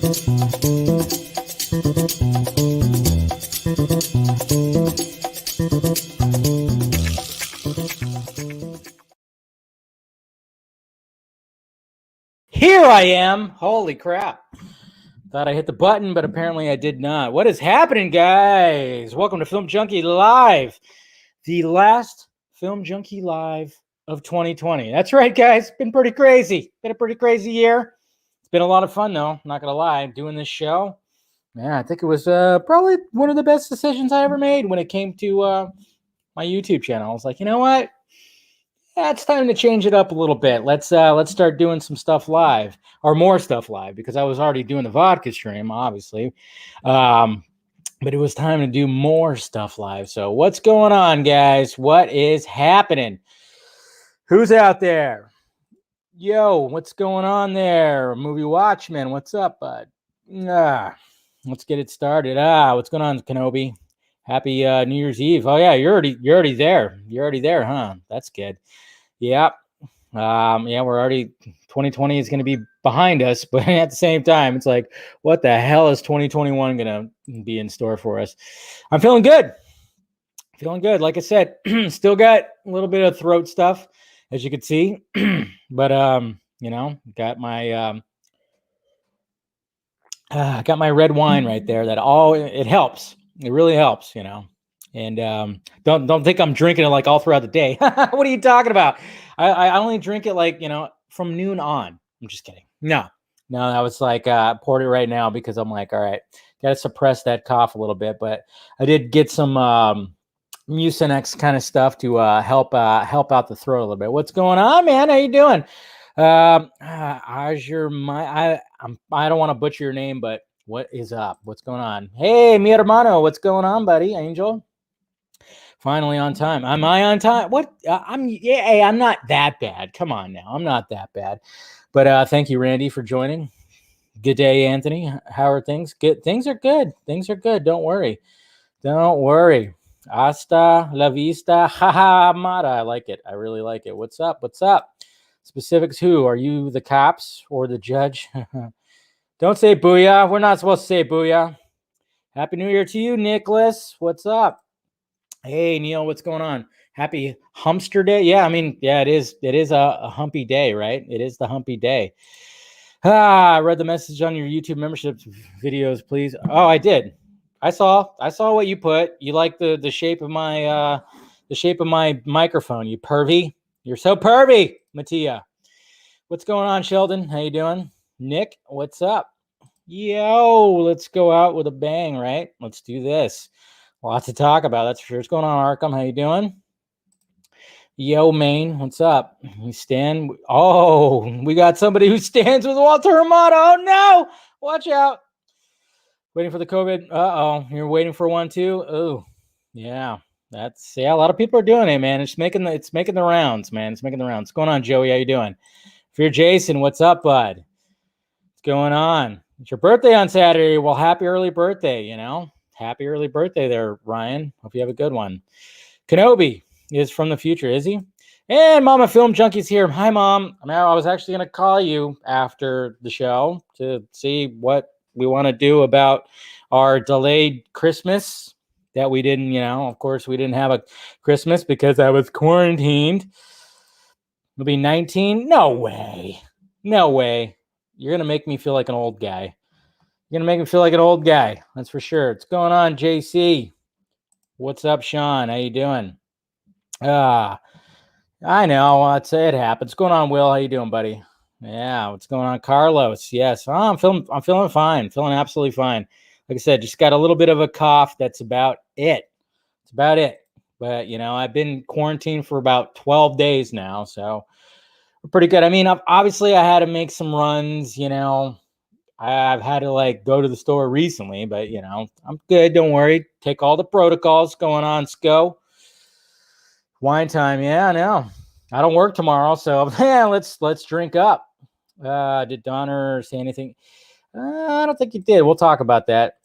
Here I am. Holy crap. Thought I hit the button, but apparently I did not. What is happening, guys? Welcome to Film Junkie Live. The last Film Junkie Live of 2020. That's right, guys. It's been pretty crazy. Been a pretty crazy year. It's been a lot of fun, though. Not going to lie. Doing this show. Yeah, I think it was probably one of the best decisions I ever made when it came to my YouTube channel. I was like, you know what? Yeah, it's time to change it up a little bit. Let's start doing some stuff live, or more stuff live, because I was already doing the vodka stream, obviously. But it was time to do more stuff live. So what's going on, guys? What is happening? Who's out there? Yo, what's going on there? Movie Watchman, what's up, bud? Let's get it started. What's going on, Kenobi? Happy New Year's Eve. Oh yeah, you're already there. You're already there, huh? That's good. Yeah. Yeah, we're already 2020 is going to be behind us, but at the same time, it's like, what the hell is 2021 going to be in store for us? I'm feeling good. Feeling good. Like I said, still got a little bit of throat stuff, as you can see, but got my red wine right there. It helps. It really helps, And don't think I'm drinking it like all throughout the day. What are you talking about? I only drink it like, from noon on. I'm just kidding. No, I was like, poured it right now because I'm like, all right, got to suppress that cough a little bit. But I did get some Mucinex kind of stuff to help out the throat a little bit. What's going on, man? How you doing? I don't want to butcher your name, but what is up? What's going on? Hey, mi hermano, what's going on, buddy? Angel? Finally on time. Am I on time? What? I'm not that bad. Come on now. I'm not that bad. But thank you, Randy, for joining. Good day, Anthony. How are things? Good. Things are good. Things are good. Don't worry. Hasta la vista. Hamada. I like it. I really like it. What's up? Specifics who? Are you the cops or the judge? Don't say booyah. We're not supposed to say booyah. Happy New Year to you, Nicholas. What's up? Hey, Neil, what's going on? Happy Humpster Day. Yeah, it is. It is a humpy day, right? It is the humpy day. I read the message on your YouTube membership videos, please. Oh, I did. I saw what you put. You like the shape of my microphone. You pervy. You're so pervy, Mattia. What's going on, Sheldon? How you doing? Nick, what's up? Yo, let's go out with a bang, right? Let's do this. Lots to talk about, that's for sure. What's going on, Arkham? How you doing? Yo, Maine, what's up? You stand? Oh, we got somebody who stands with Walter Hamada. Oh, no! Watch out. Waiting for the COVID. Uh-oh. You're waiting for one, too? Oh, yeah. A lot of people are doing it, man. It's making the rounds, man. It's making the rounds. What's going on, Joey? How you doing? If you're Jason, what's up, bud? What's going on? It's your birthday on Saturday. Well, happy early birthday, Happy early birthday there, Ryan. Hope you have a good one. Kenobi is from the future, is he? And Mama Film Junkie's here. Hi, Mom. I was actually going to call you after the show to see what we want to do about our delayed Christmas that we didn't, of course, we didn't have a Christmas because I was quarantined. It'll be 19. No way. You're going to make me feel like an old guy. That's for sure. What's going on, JC? What's up, Sean? How you doing? I know. It happens. What's going on, Will? How you doing, buddy? Yeah. What's going on, Carlos? Yes. I'm feeling fine. Feeling absolutely fine. Like I said, just got a little bit of a cough. That's about it. But, I've been quarantined for about 12 days now, so we're pretty good. Obviously, I had to make some runs, I've had to go to the store recently, but I'm good. Don't worry. Take all the protocols going on. Sco. Wine time. Yeah, I know. I don't work tomorrow, so yeah, let's drink up. Did Donner say anything? I don't think he did. We'll talk about that.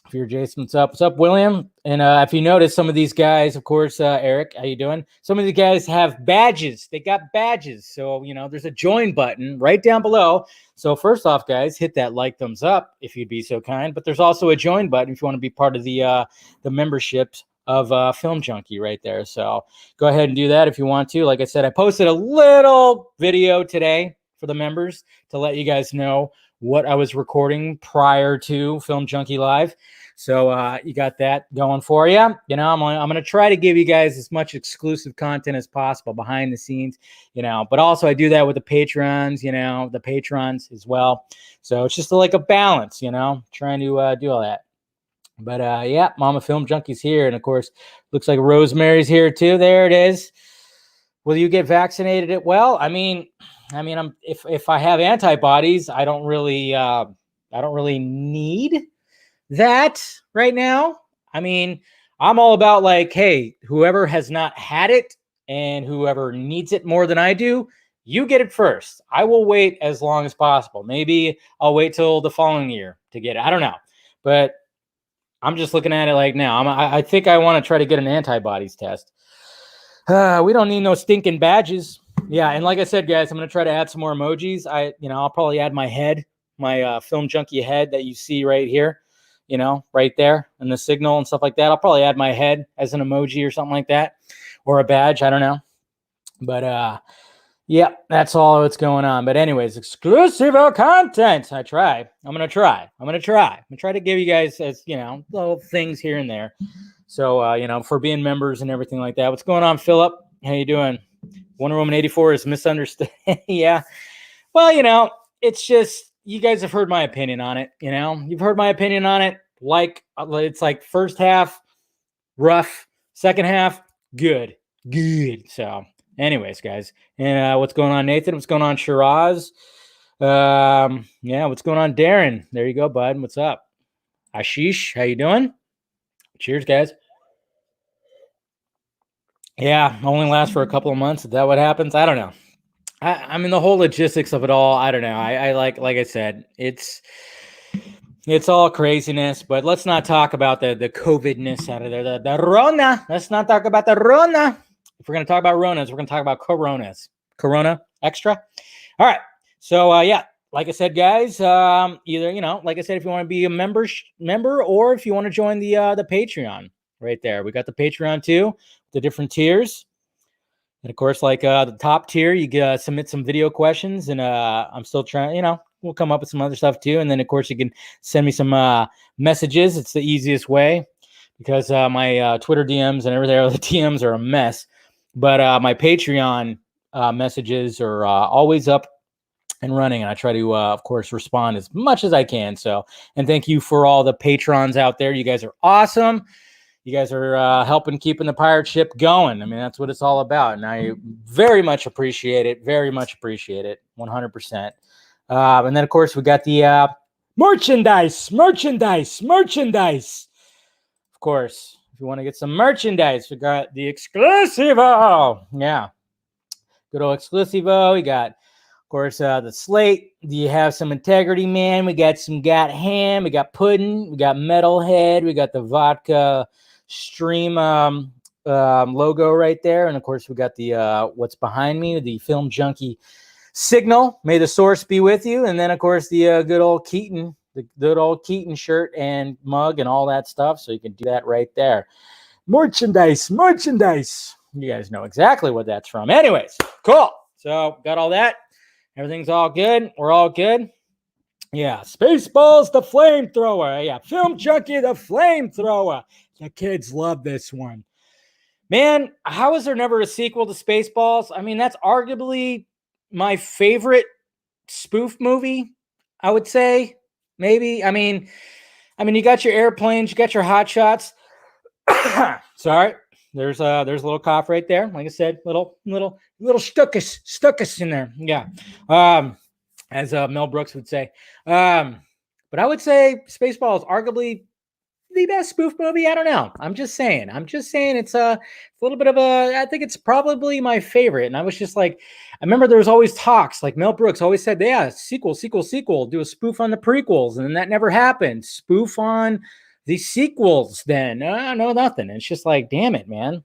If you're Jason, what's up? What's up, William? And if you notice, some of these guys, of course, Eric, how you doing? Some of the guys have badges. They got badges. So, there's a join button right down below. So first off, guys, hit that like, thumbs up if you'd be so kind. But there's also a join button if you want to be part of the memberships of Film Junkie right there. So go ahead and do that if you want to. Like I said, I posted a little video today for the members to let you guys know what I was recording prior to Film Junkie Live. So you got that going for you. I'm going to try to give you guys as much exclusive content as possible behind the scenes, but also I do that with the patrons, the patrons as well. So it's just like a balance, trying to do all that. But yeah, Mama Film Junkie's here. And of course, looks like Rosemary's here too. There it is. Will you get vaccinated? Well, if I have antibodies, I don't really need that right now. I'm all about hey, whoever has not had it and whoever needs it more than I do, you get it first. I will wait as long as possible. Maybe I'll wait till the following year to get it. I don't know. But I'm just looking at it now. I think I want to try to get an antibodies test. We don't need no stinking badges. Yeah, and like I said, guys, I'm going to try to add some more emojis. I'll probably add my head, my Film Junkie head that you see right here. Right there and the signal and stuff like that. I'll probably add my head as an emoji or something like that, or a badge. I don't know. But yeah, that's all that's going on. But anyways, exclusive content. I'm going to try to give you guys as, little things here and there. So, for being members and everything like that. What's going on, Philip? How you doing? Wonder Woman 84 is misunderstood. Yeah. Well, it's just, you guys have heard my opinion on it. You've heard my opinion on it. It's like first half rough, second half good. So, anyways, guys, and what's going on, Nathan? What's going on, Shiraz? Yeah, what's going on, Darren? There you go, bud. What's up, Ashish? How you doing? Cheers, guys. Yeah, only lasts for a couple of months. Is that what happens? I don't know. The whole logistics of it all, I don't know. I like I said, it's all craziness, but let's not talk about the COVID-ness out of there. The Rona. Let's not talk about the Rona. If we're going to talk about Ronas, we're going to talk about Coronas. Corona Extra. All right. So, yeah, like I said, guys, either, like I said, if you want to be a member, or if you want to join the Patreon right there. We got the Patreon too, the different tiers. And of course, the top tier, you submit some video questions, and I'm still trying, we'll come up with some other stuff too. And then, of course, you can send me some messages. It's the easiest way because my Twitter DMs and everything, the DMs are a mess. But my Patreon messages are always up and running. And I try to, of course, respond as much as I can. So, and thank you for all the patrons out there. You guys are awesome. You guys are helping keeping the pirate ship going. That's what it's all about. And I very much appreciate it. Very much appreciate it. 100%. And then, of course, we got the merchandise. Of course, if you want to get some merchandise, we got the Exclusivo. Yeah. Good old Exclusivo. We got, of course, the slate. Do you have some integrity, man? We got some got ham. We got pudding. We got metalhead. We got the vodka stream logo right there. And of course, we got the what's behind me, the Film Junkie signal. May the source be with you. And then, of course, the good old Keaton, the good old Keaton shirt and mug and all that stuff. So you can do that right there. Merchandise. You guys know exactly what that's from. Anyways, cool. So got all that. Everything's all good. We're all good. Yeah. Spaceballs, the flamethrower. Yeah. Film Junkie, the flamethrower. The kids love this one. Man, how is there never a sequel to Spaceballs? That's arguably my favorite spoof movie, I would say. Maybe. You got your airplanes, you got your hot shots. Sorry. There's a little cough right there. Like I said, little stuckus in there. Yeah. As Mel Brooks would say. But I would say Spaceballs arguably the best spoof movie. I don't know. I'm just saying it's a little bit of I think it's probably my favorite. And I was just I remember there was always talks, Mel Brooks always said, yeah, sequel, do a spoof on the prequels. And then that never happened. Spoof on the sequels then? No, nothing. It's just like, damn it, man.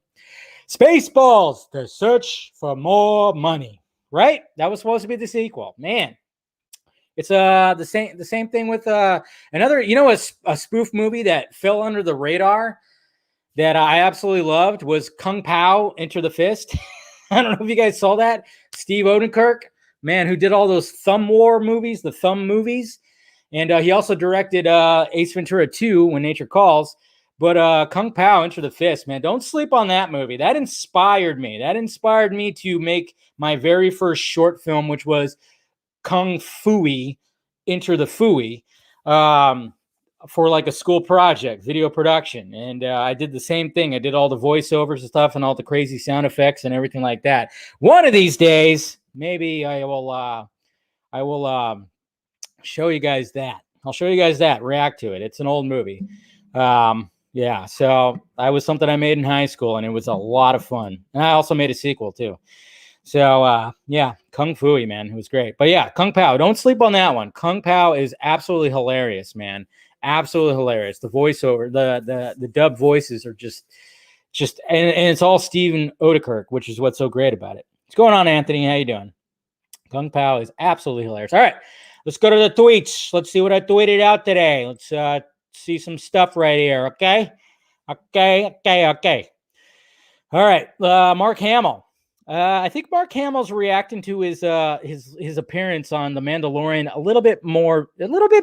Spaceballs, the search for more money, right? That was supposed to be the sequel, man. It's the same thing with another, a spoof movie that fell under the radar that I absolutely loved was Kung Pao Enter the Fist. I don't know if you guys saw that. Steve Odenkirk, man, who did all those Thumb War movies, the Thumb movies. And he also directed Ace Ventura 2, When Nature Calls. But Kung Pao Enter the Fist, man, don't sleep on that movie. That inspired me. That inspired me to make my very first short film, which was Kung Fooey, Enter the Fooey, for like a school project, video production. And I did the same thing. I did all the voiceovers and stuff and all the crazy sound effects and everything like that. One of these days, maybe I will show you guys that. I'll show you guys that. React to it. It's an old movie. Yeah, so that was something I made in high school, and it was a lot of fun. And I also made a sequel too. So yeah, Kung Fooey, man, it was great. But yeah, Kung Pao, don't sleep on that one. Kung Pao is absolutely hilarious, man. Absolutely hilarious. The voiceover, the dub voices are just and it's all Steven Odenkirk, which is what's so great about it. What's going on, Anthony? How you doing? Kung Pao is absolutely hilarious. All right, let's go to the tweets. Let's see what I tweeted out today. Let's see some stuff right here. Okay. All right, Mark Hamill. I think Mark Hamill's reacting to his appearance on The Mandalorian a little bit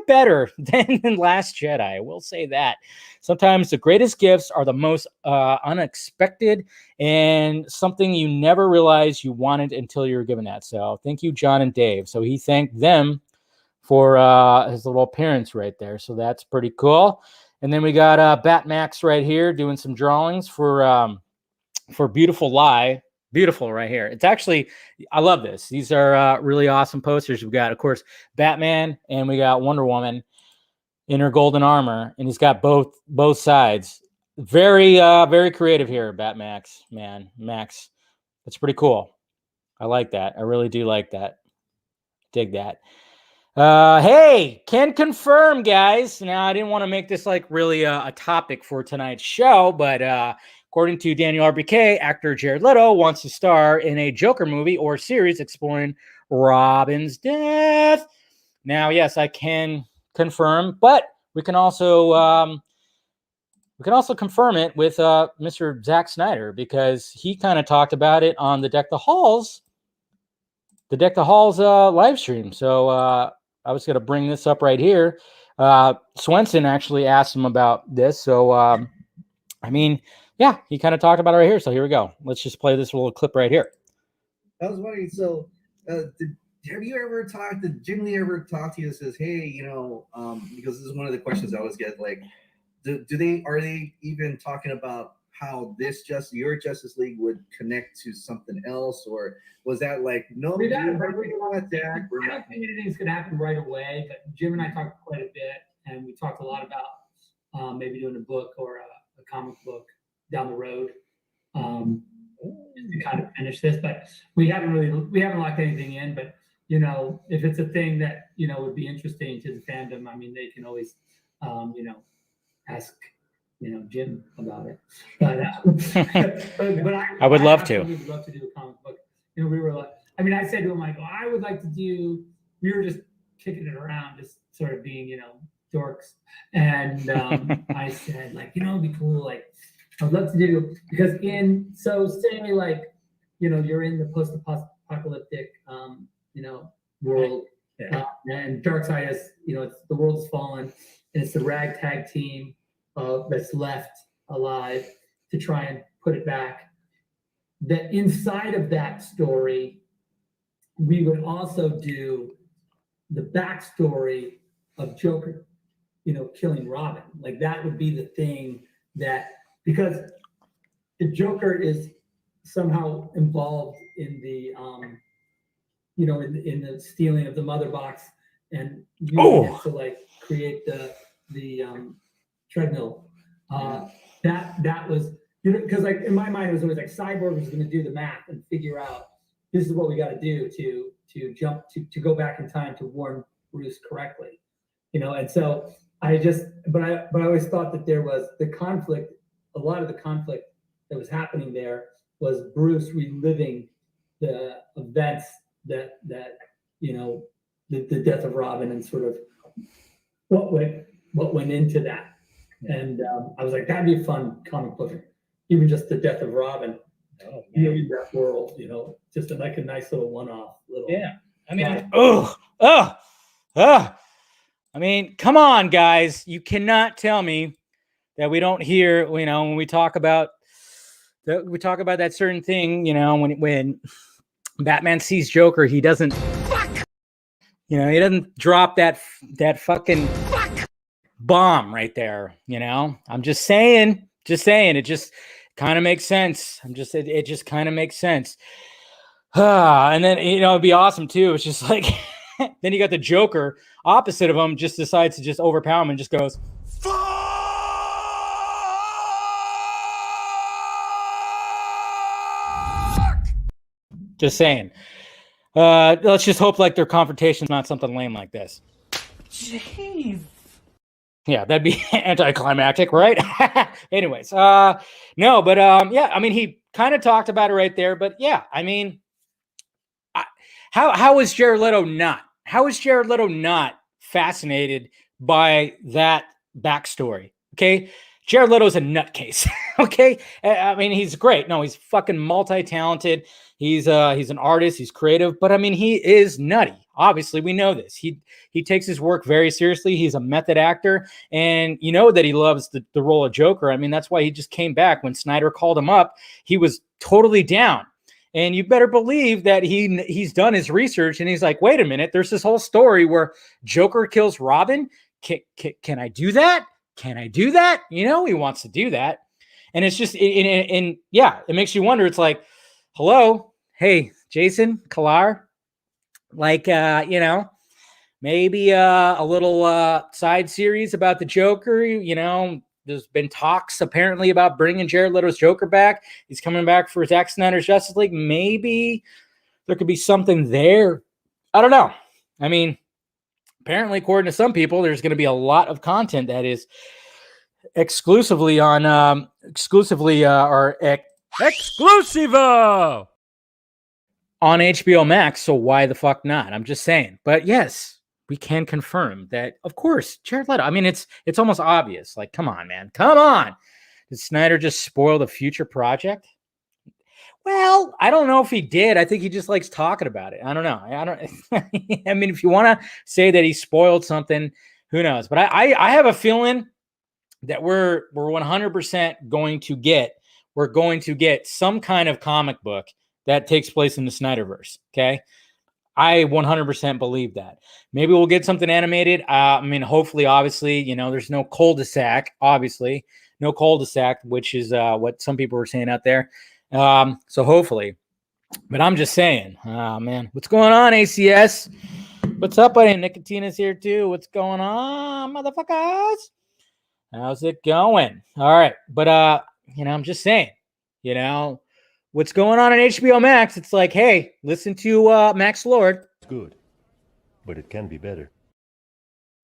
better than Last Jedi. I will say that. Sometimes the greatest gifts are the most unexpected and something you never realize you wanted until you were given that. So thank you, John and Dave. So he thanked them for his little appearance right there. So that's pretty cool. And then we got Batmax right here doing some drawings for Beautiful Lie. Beautiful right here. It's actually, I love this. These are really awesome posters. We've got, of course, Batman, and we got Wonder Woman in her golden armor, and he's got both sides. Very creative here, Batmax, man. Max. That's pretty cool. I like that. I really do like that. Dig that. Hey, can confirm, guys. Now, I didn't want to make this like really a topic for tonight's show, but according to Daniel RBK, actor Jared Leto wants to star in a Joker movie or series exploring Robin's death. Now, yes, I can confirm, but we can also confirm it with Mr. Zack Snyder, because he kind of talked about it on the Deck the Halls live stream. So I was going to bring this up right here. Swenson actually asked him about this. So, I mean, yeah, he kind of talked about it right here. So here we go. Let's just play this little clip right here. I was wondering, so have you ever talked, did Jim Lee ever talk to you and says, hey, because this is one of the questions I always get, like, are they even talking about how your Justice League would connect to something else, or was that like, no, I don't think anything's going to happen right away, but Jim and I talked quite a bit, and we talked a lot about maybe doing a book or a comic book down the road to kind of finish this, but we haven't locked anything in. But if it's a thing that would be interesting to the fandom, I mean, they can always ask Jim about it. But I would love to. We'd love to do a comic book. We were like, I mean, I said to him, like, I would like to do. We were just kicking it around, just sort of being dorks, and I said, like, it'd be cool, like, I'd love to do, because say like, you're in the post-apocalyptic, world, and Darkseid is, the world is fallen, and it's the ragtag team that's left alive to try and put it back. That inside of that story, we would also do the backstory of Joker, killing Robin. Like, that would be the thing that, because the Joker is somehow involved in the in the stealing of the mother box and using it to like create the treadmill. That was, because like in my mind it was always like Cyborg was going to do the math and figure out this is what we got to do to jump to go back in time to warn Bruce correctly, and so but I always thought that there was the conflict. A lot of the conflict that was happening there was Bruce reliving the events that the death of Robin and sort of what went into that. And I was like, that'd be a fun comic book, even just the death of Robin. Oh, in that world, just like a nice little one-off. Yeah, I mean, I mean, come on, guys! You cannot tell me that we don't hear, when we talk about that certain thing, when Batman sees Joker, he doesn't, he doesn't drop that fucking bomb right there. I'm just saying, it just kind of makes sense. It just kind of makes sense. And then, it'd be awesome too. It's just like, then you got the Joker opposite of him, just decides to just overpower him and just goes, fuck! Just saying. Let's just hope like their confrontation is not something lame like this. Jeez. Yeah, that'd be anticlimactic, right? Anyways, no, but yeah, I mean, he kind of talked about it right there, but yeah, I mean, how is Jared Leto not? How is Jared Leto not fascinated by that backstory? Okay, Jared Leto's a nutcase. Okay, I mean, he's great. No, he's fucking multi-talented. He's an artist. He's creative, but I mean, he is nutty. Obviously, we know this. He takes his work very seriously. He's a method actor, and you know that he loves the role of Joker. I mean, that's why he just came back when Snyder called him up. He was totally down. And you better believe that he's done his research, and he's like, wait a minute, there's this whole story where Joker kills Robin. Can I do that? Can I do that? He wants to do that. And it's just, and yeah, it makes you wonder. It's like, hello, hey, Jason Kilar, like, maybe a little side series about the Joker, There's been talks apparently about bringing Jared Leto's Joker back. He's coming back for Zack Snyder's Justice League. Maybe there could be something there. I don't know. I mean, apparently, according to some people, there's going to be a lot of content that is exclusively on Exclusivo on HBO Max. So why the fuck not? I'm just saying. But yes, we can confirm that, of course, Jared Leto. I mean, it's almost obvious. Like, come on, man. Come on. Did Snyder just spoil the future project? Well, I don't know if he did. I think he just likes talking about it. I don't know. I mean, if you want to say that he spoiled something, who knows? But I have a feeling that we're 100% going to get some kind of comic book that takes place in the Snyderverse. Okay. I 100% believe that. Maybe we'll get something animated. I mean, hopefully, obviously, there's no cul-de-sac, obviously. No cul-de-sac, which is what some people were saying out there. So hopefully. But I'm just saying, man, what's going on, ACS? What's up, buddy? Nicotina's here, too. What's going on, motherfuckers? How's it going? All right. But, I'm just saying, what's going on HBO Max? It's like, hey, listen to Max Lord. It's good, but it can be better.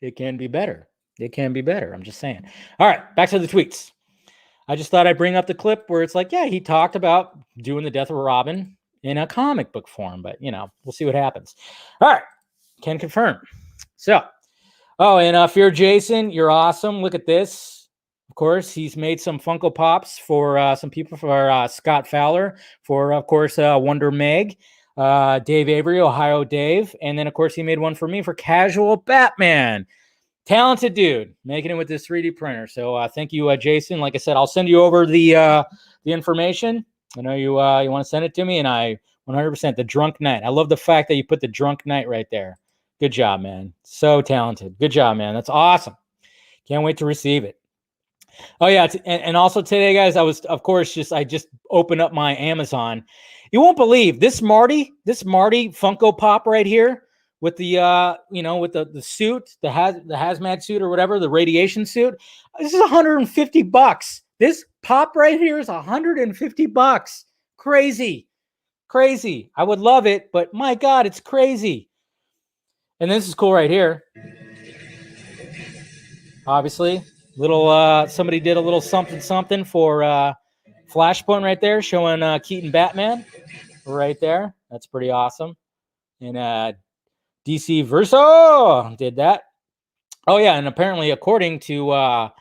It can be better. It can be better. I'm just saying. All right, back to the tweets. I just thought I'd bring up the clip where it's like, yeah, he talked about doing the death of Robin in a comic book form, but, we'll see what happens. All right, can confirm. So, and Fear Jason, you're awesome. Look at this. Of course, he's made some Funko Pops for some people, for Scott Fowler, for, of course, Wonder Meg, Dave Avery, Ohio Dave, and then, of course, he made one for me for Casual Batman. Talented dude, making it with this 3D printer. So thank you, Jason. Like I said, I'll send you over the information. I know you want to send it to me, and I 100% the Drunk Knight. I love the fact that you put the Drunk Knight right there. Good job, man. So talented. Good job, man. That's awesome. Can't wait to receive it. Oh yeah, and also today, guys, I just opened up my Amazon. You won't believe this Marty Funko Pop right here. With the with the suit, the hazmat suit or whatever, the radiation suit. This is $150. This pop right here is $150. Crazy. I would love it, but my God, it's crazy. And this is cool right here. Obviously, little somebody did a little something for Flashpoint right there, showing Keaton Batman right there. That's pretty awesome. And DC Verso did that. Oh yeah, and apparently according to a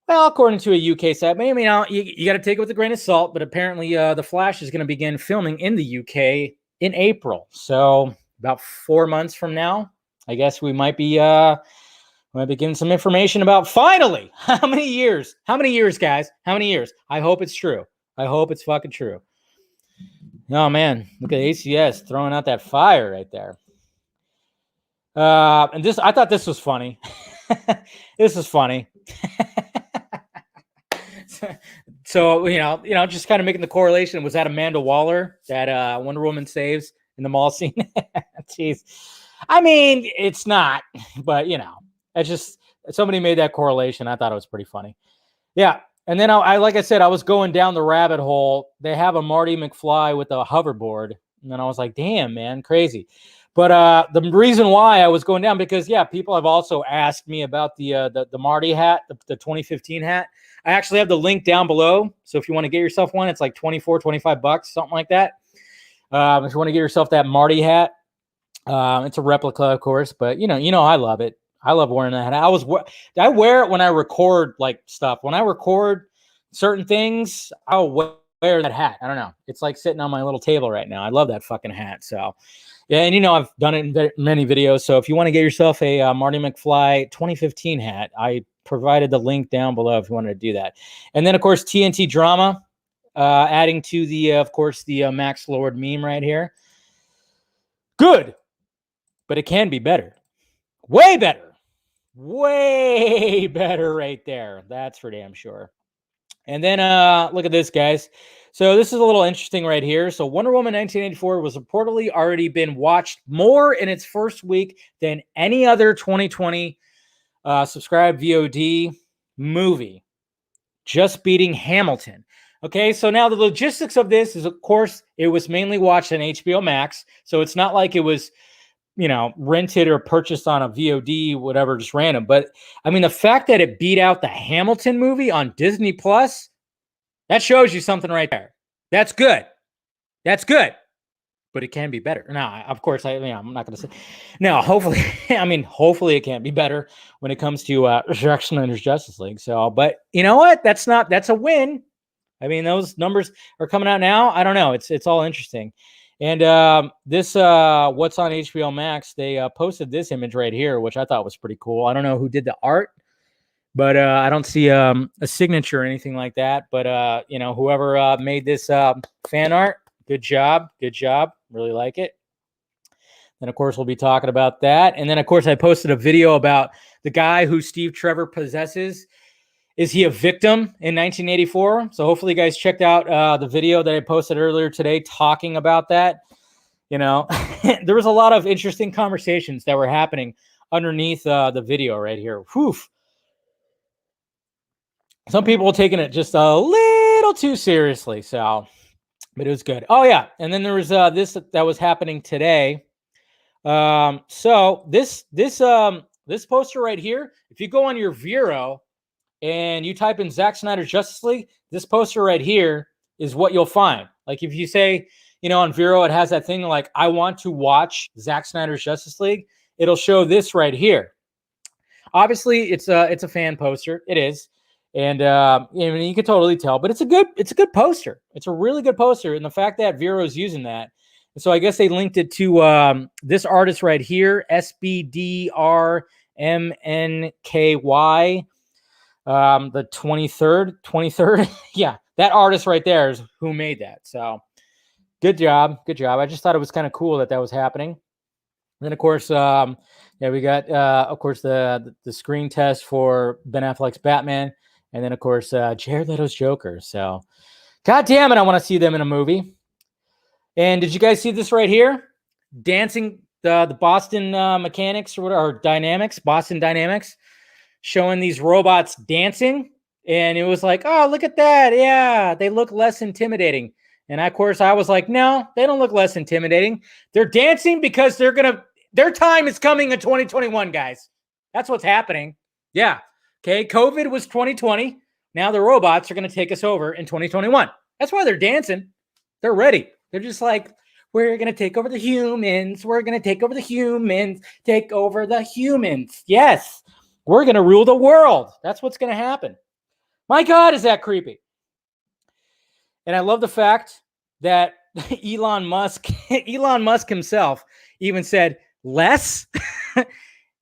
UK site, maybe you got to take it with a grain of salt, but apparently the Flash is going to begin filming in the UK in April. So about 4 months from now, I guess we might be getting some information about finally how many years, guys, how many years. I hope it's true. I hope it's fucking true. Oh man, look at ACS throwing out that fire right there. And this, I thought this was funny. This is funny. So just kind of making the correlation. Was that Amanda Waller that Wonder Woman saves in the mall scene? Jeez, I mean it's not, but it's just somebody made that correlation. I thought it was pretty funny. Yeah, and then I like I said, I was going down the rabbit hole. They have a Marty McFly with a hoverboard, and then I was like, damn man, crazy. But the reason why I was going down, because people have also asked me about the Marty hat, the 2015 hat. I actually have the link down below. So if you want to get yourself one, it's like $25, something like that. If you want to get yourself that Marty hat, it's a replica, of course, but I love it. I love wearing that hat. I wear it when I record like stuff. When I record certain things, I'll wear that hat. I don't know. It's like sitting on my little table right now. I love that fucking hat. So yeah, and I've done it in many videos. So if you want to get yourself a Marty McFly 2015 hat, I provided the link down below if you wanted to do that. And then of course TNT Drama, adding to the Max Lord meme right here. Good, but it can be better. Way better right there. That's for damn sure. And then look at this, guys. So this is a little interesting right here. So Wonder Woman 1984 was reportedly already been watched more in its first week than any other 2020 subscribed VOD movie, just beating Hamilton. Okay, so now the logistics of this is, of course, it was mainly watched on HBO Max. So it's not like it was rented or purchased on a VOD, whatever, just random. But I mean, the fact that it beat out the Hamilton movie on Disney Plus, that shows you something right there. That's good. But it can be better. Now, of course, I'm not going to say. Now, hopefully, hopefully it can be better when it comes to Zack Snyder's Justice League. So, but you know what? That's a win. I mean, those numbers are coming out now. I don't know. It's all interesting. And this what's on HBO Max, they posted this image right here, which I thought was pretty cool. I don't know who did the art, but I don't see a signature or anything like that. But whoever made this fan art, good job. Really like it. And of course, we'll be talking about that. And then, of course, I posted a video about the guy who Steve Trevor possesses. Is he a victim in 1984? So hopefully you guys checked out the video that I posted earlier today talking about that. There was a lot of interesting conversations that were happening underneath the video right here. Whew. Some people were taking it just a little too seriously. So, but it was good. Oh yeah. And then there was this that was happening today. So this poster right here, if you go on your Vero and you type in Zack Snyder's Justice League, this poster right here is what you'll find. Like if you say, on Vero, it has that thing like, I want to watch Zack Snyder's Justice League, it'll show this right here. Obviously, it's a fan poster. It is. And you can totally tell, but it's a good poster. It's a really good poster. And the fact that Vero is using that. So I guess they linked it to this artist right here, SBDRMNKY. The 23rd. Yeah, that artist right there is who made that. So good job. I just thought it was kind of cool that was happening. And then of course, we got of course the screen test for Ben Affleck's Batman, and then of course Jared Leto's Joker. So god damn it, I want to see them in a movie. And did you guys see this right here? Dancing the Boston Mechanics or Dynamics, Boston Dynamics, showing these robots dancing, and it was like, oh, look at that. Yeah, they look less intimidating. And of course, I was like, no, they don't look less intimidating. They're dancing because their time is coming in 2021, guys. That's what's happening. Yeah. Okay. COVID was 2020. Now the robots are going to take us over in 2021. That's why they're dancing. They're ready. They're just like, we're going to take over the humans. We're going to take over the humans. Take over the humans. Yes. We're going to rule the world. That's what's going to happen. My God, is that creepy? And I love the fact that Elon Musk himself even said, less?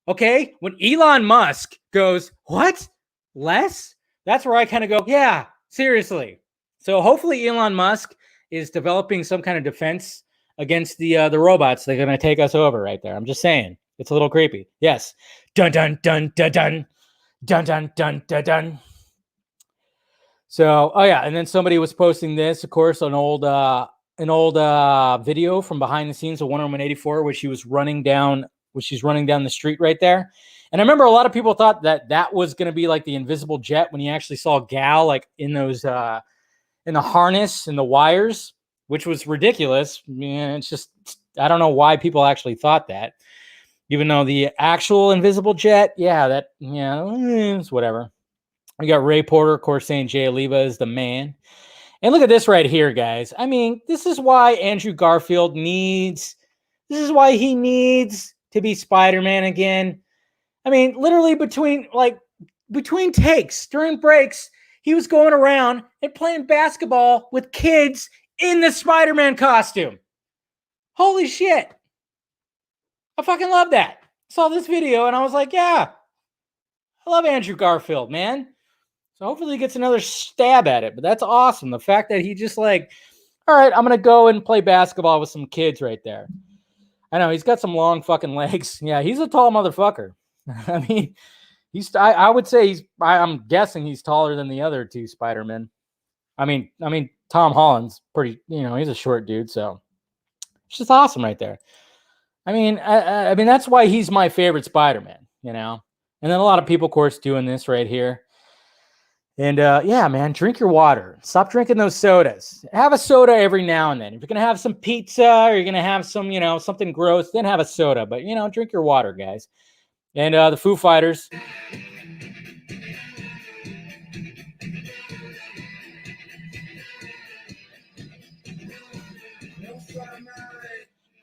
Okay. When Elon Musk goes, what? Less? That's where I kind of go, yeah, seriously. So hopefully Elon Musk is developing some kind of defense against the robots that are going to take us over right there. I'm just saying. It's a little creepy. Yes. Dun, dun, dun, dun, dun. Dun, dun, dun, dun, dun. So, oh yeah, and then somebody was posting this, of course, an old video from behind the scenes of Wonder Woman 84, which she's running down the street right there. And I remember a lot of people thought that was going to be like the invisible jet when you actually saw Gal like in those in the harness and the wires, which was ridiculous. Man, it's just, I don't know why people actually thought that. Even though the actual invisible jet, yeah, it's whatever. We got Ray Porter, of course, saying Jay Oliva is the man. And look at this right here, guys. I mean, this is why Andrew Garfield needs to be Spider-Man again. I mean, literally between takes, during breaks, he was going around and playing basketball with kids in the Spider-Man costume. Holy shit. I fucking love that. Saw this video and I was like, yeah, I love Andrew Garfield, man. So hopefully he gets another stab at it. But that's awesome. The fact that he just like, all right, I'm going to go and play basketball with some kids right there. I know, he's got some long fucking legs. Yeah, he's a tall motherfucker. I mean, I would say I'm guessing he's taller than the other two Spider-Men. I mean, Tom Holland's pretty, he's a short dude. So it's just awesome right there. I mean, that's why he's my favorite Spider-Man, And then a lot of people, of course, doing this right here. And yeah, man, drink your water. Stop drinking those sodas. Have a soda every now and then. If you're going to have some pizza or you're going to have some, something gross, then have a soda. But, drink your water, guys. And the Foo Fighters.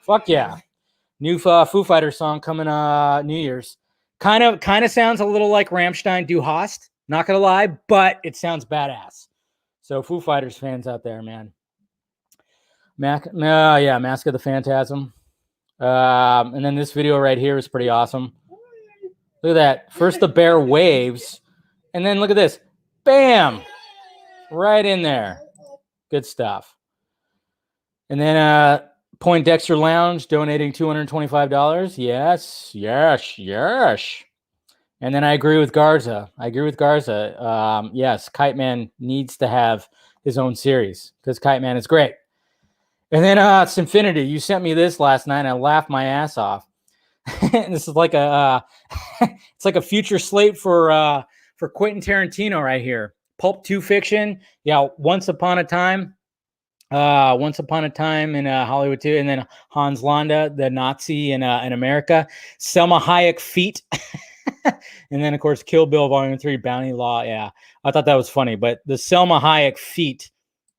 Fuck yeah. New Foo Fighters song coming New Year's. Kind of sounds a little like Rammstein Du Hast. Not going to lie, but it sounds badass. So Foo Fighters fans out there, man. Mask of the Phantasm. And then this video right here is pretty awesome. Look at that. First the bear waves, and then look at this. Bam! Right in there. Good stuff. And then Poindexter Lounge donating $225. Yes. And then I agree with Garza. Yes, Kite Man needs to have his own series because Kite Man is great. And then it's Infinity. You sent me this last night and I laughed my ass off. This is like it's like a future slate for Quentin Tarantino right here. Pulp 2 fiction. Yeah, Once Upon a Time in Hollywood too. And then Hans Landa, the Nazi in America. Selma Hayek Feet. And then, of course, Kill Bill Volume 3, Bounty Law. Yeah, I thought that was funny. But the Selma Hayek Feet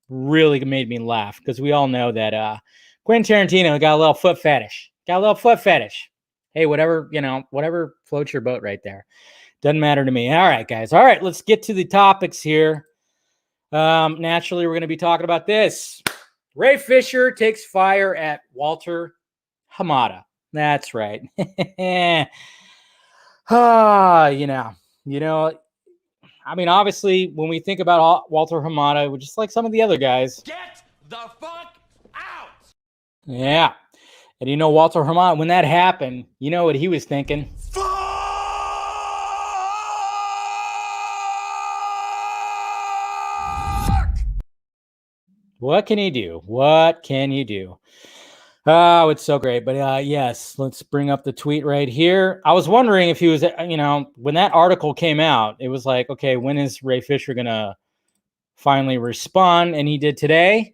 really made me laugh because we all know that Quentin Tarantino got a little foot fetish. Hey, whatever floats your boat right there. Doesn't matter to me. All right, guys. All right, let's get to the topics here. Naturally, we're going to be talking about this. Ray Fisher takes fire at Walter Hamada. That's right. I mean, obviously, when we think about Walter Hamada, we're just like some of the other guys. Get the fuck out! Yeah. And Walter Hamada, when that happened, you know what he was thinking? Fuck! What can he do? Oh, it's so great. But yes, let's bring up the tweet right here. I was wondering if he was, when that article came out, it was like, okay, when is Ray Fisher going to finally respond? And he did today.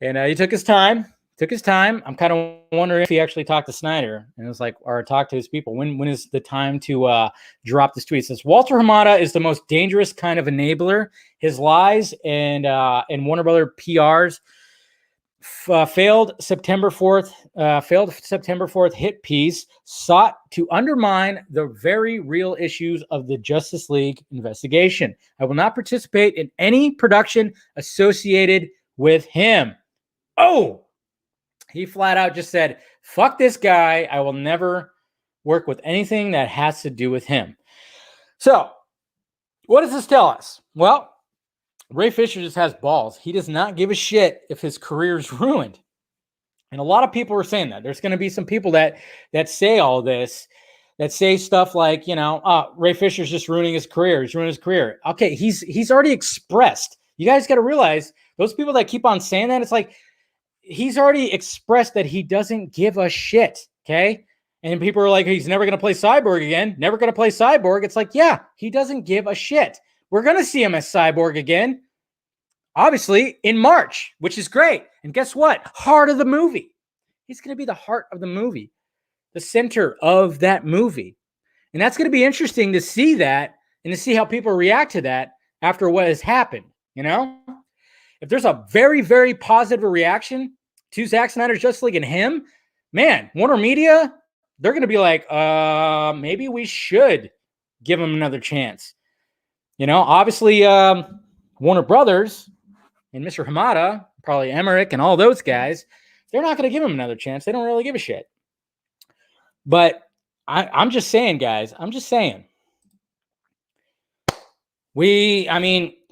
And he took his time Took his time. I'm kind of wondering if he actually talked to Snyder and it was like, or talked to his people. When is the time to drop this tweet? It says Walter Hamada is the most dangerous kind of enabler. His lies and Warner Brother PRs failed September 4th hit piece sought to undermine the very real issues of the Justice League investigation. I will not participate in any production associated with him. Oh, he flat out just said, fuck this guy. I will never work with anything that has to do with him. So what does this tell us? Well, Ray Fisher just has balls. He does not give a shit if his career is ruined. And a lot of people are saying that. There's going to be some people that say all this, that say stuff like, Ray Fisher's just ruining his career. He's ruining his career. Okay, he's already expressed. You guys got to realize those people that keep on saying that, it's like he's already expressed that he doesn't give a shit, okay? And people are like, he's never going to play Cyborg again. Never going to play Cyborg. It's like, yeah, he doesn't give a shit. We're going to see him as Cyborg again, obviously, in March, which is great. And guess what? Heart of the movie. He's going to be the heart of the movie, the center of that movie. And that's going to be interesting to see that and to see how people react to that after what has happened, If there's a very, very positive reaction to Zack Snyder's Justice League and him, man, Warner Media, they're going to be like, maybe we should give him another chance. Obviously, Warner Brothers and Mr. Hamada, probably Emmerich and all those guys, they're not going to give him another chance. They don't really give a shit. But I'm just saying, guys,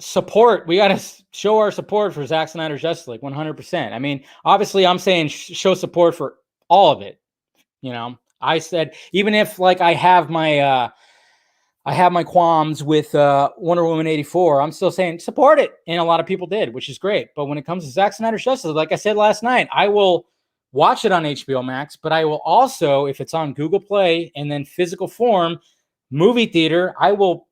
support. We got to show our support for Zack Snyder's Justice League 100%. Obviously, I'm saying show support for all of it. I said, even if I have my qualms with Wonder Woman 84, I'm still saying support it. And a lot of people did, which is great. But when it comes to Zack Snyder's Justice League, like I said last night, I will watch it on HBO Max, but I will also, if it's on Google Play and then physical form, movie theater, I will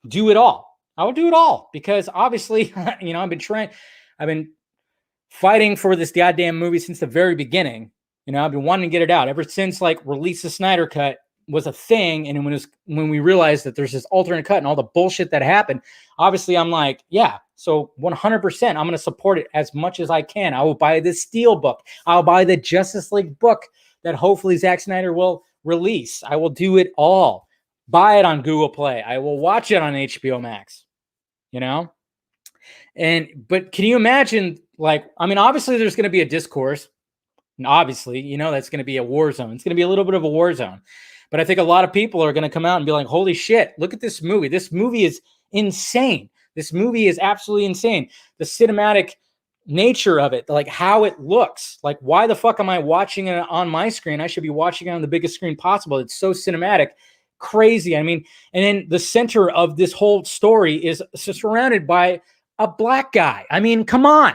do it all. I will do it all because obviously, I've been fighting for this goddamn movie since the very beginning. I've been wanting to get it out ever since release the Snyder Cut was a thing. And when we realized that there's this alternate cut and all the bullshit that happened, obviously I'm like, yeah, so 100%, I'm going to support it as much as I can. I will buy the Steel book. I'll buy the Justice League book that hopefully Zack Snyder will release. I will do it all. Buy it on Google Play. I will watch it on HBO Max, but can you imagine, obviously there's going to be a discourse, and obviously, that's going to be a war zone. It's going to be a little bit of a war zone. But I think a lot of people are going to come out and be like, holy shit, look at this movie. This movie is insane. This movie is absolutely insane. The cinematic nature of it, how it looks. Why the fuck am I watching it on my screen? I should be watching it on the biggest screen possible. It's so cinematic. Crazy. And then the center of this whole story is surrounded by a black guy. Come on.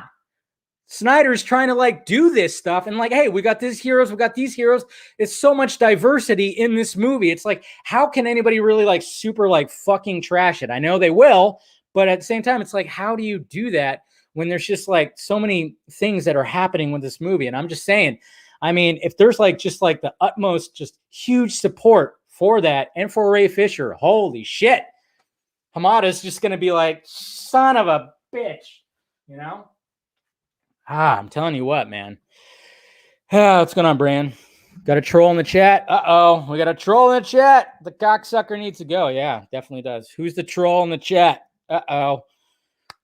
Snyder's trying to do this stuff and hey, we got these heroes, we got these heroes. It's so much diversity in this movie. It's how can anybody really super fucking trash it? I know they will, but at the same time, it's how do you do that when there's just so many things that are happening with this movie? And I'm just saying, if there's just the utmost, just huge support for that and for Ray Fisher, holy shit, Hamada's just going to be son of a bitch, I'm telling you what, man. What's going on, Brian? Got a troll in the chat? Uh-oh, we got a troll in the chat. The cocksucker needs to go. Yeah, definitely does. Who's the troll in the chat? Uh-oh.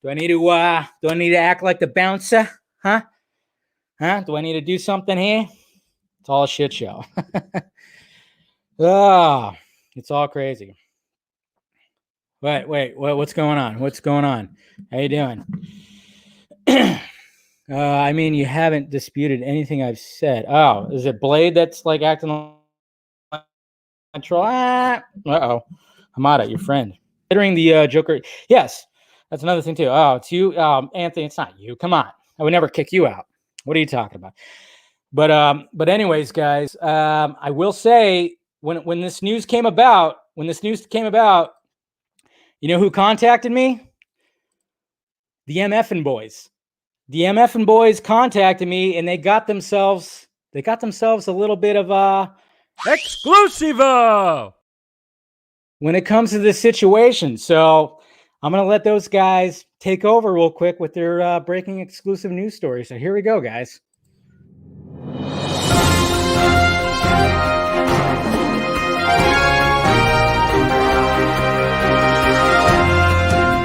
Do I need to act like the bouncer? Huh? Do I need to do something here? It's all a shit show. It's all crazy. Wait, what's going on? What's going on? How you doing? You haven't disputed anything I've said. Oh, is it Blade that's acting like a troll? Uh-oh. Hamada, your friend. Considering the Joker. Yes, that's another thing too. Oh, it's you. Anthony, it's not you. Come on. I would never kick you out. What are you talking about? But anyways, guys, I will say when this news came about, you know who contacted me? The MFN boys. the MF and boys contacted me, and they got themselves a little bit of exclusivo when it comes to this situation. So I'm gonna let those guys take over real quick with their breaking exclusive news story. So here we go, guys.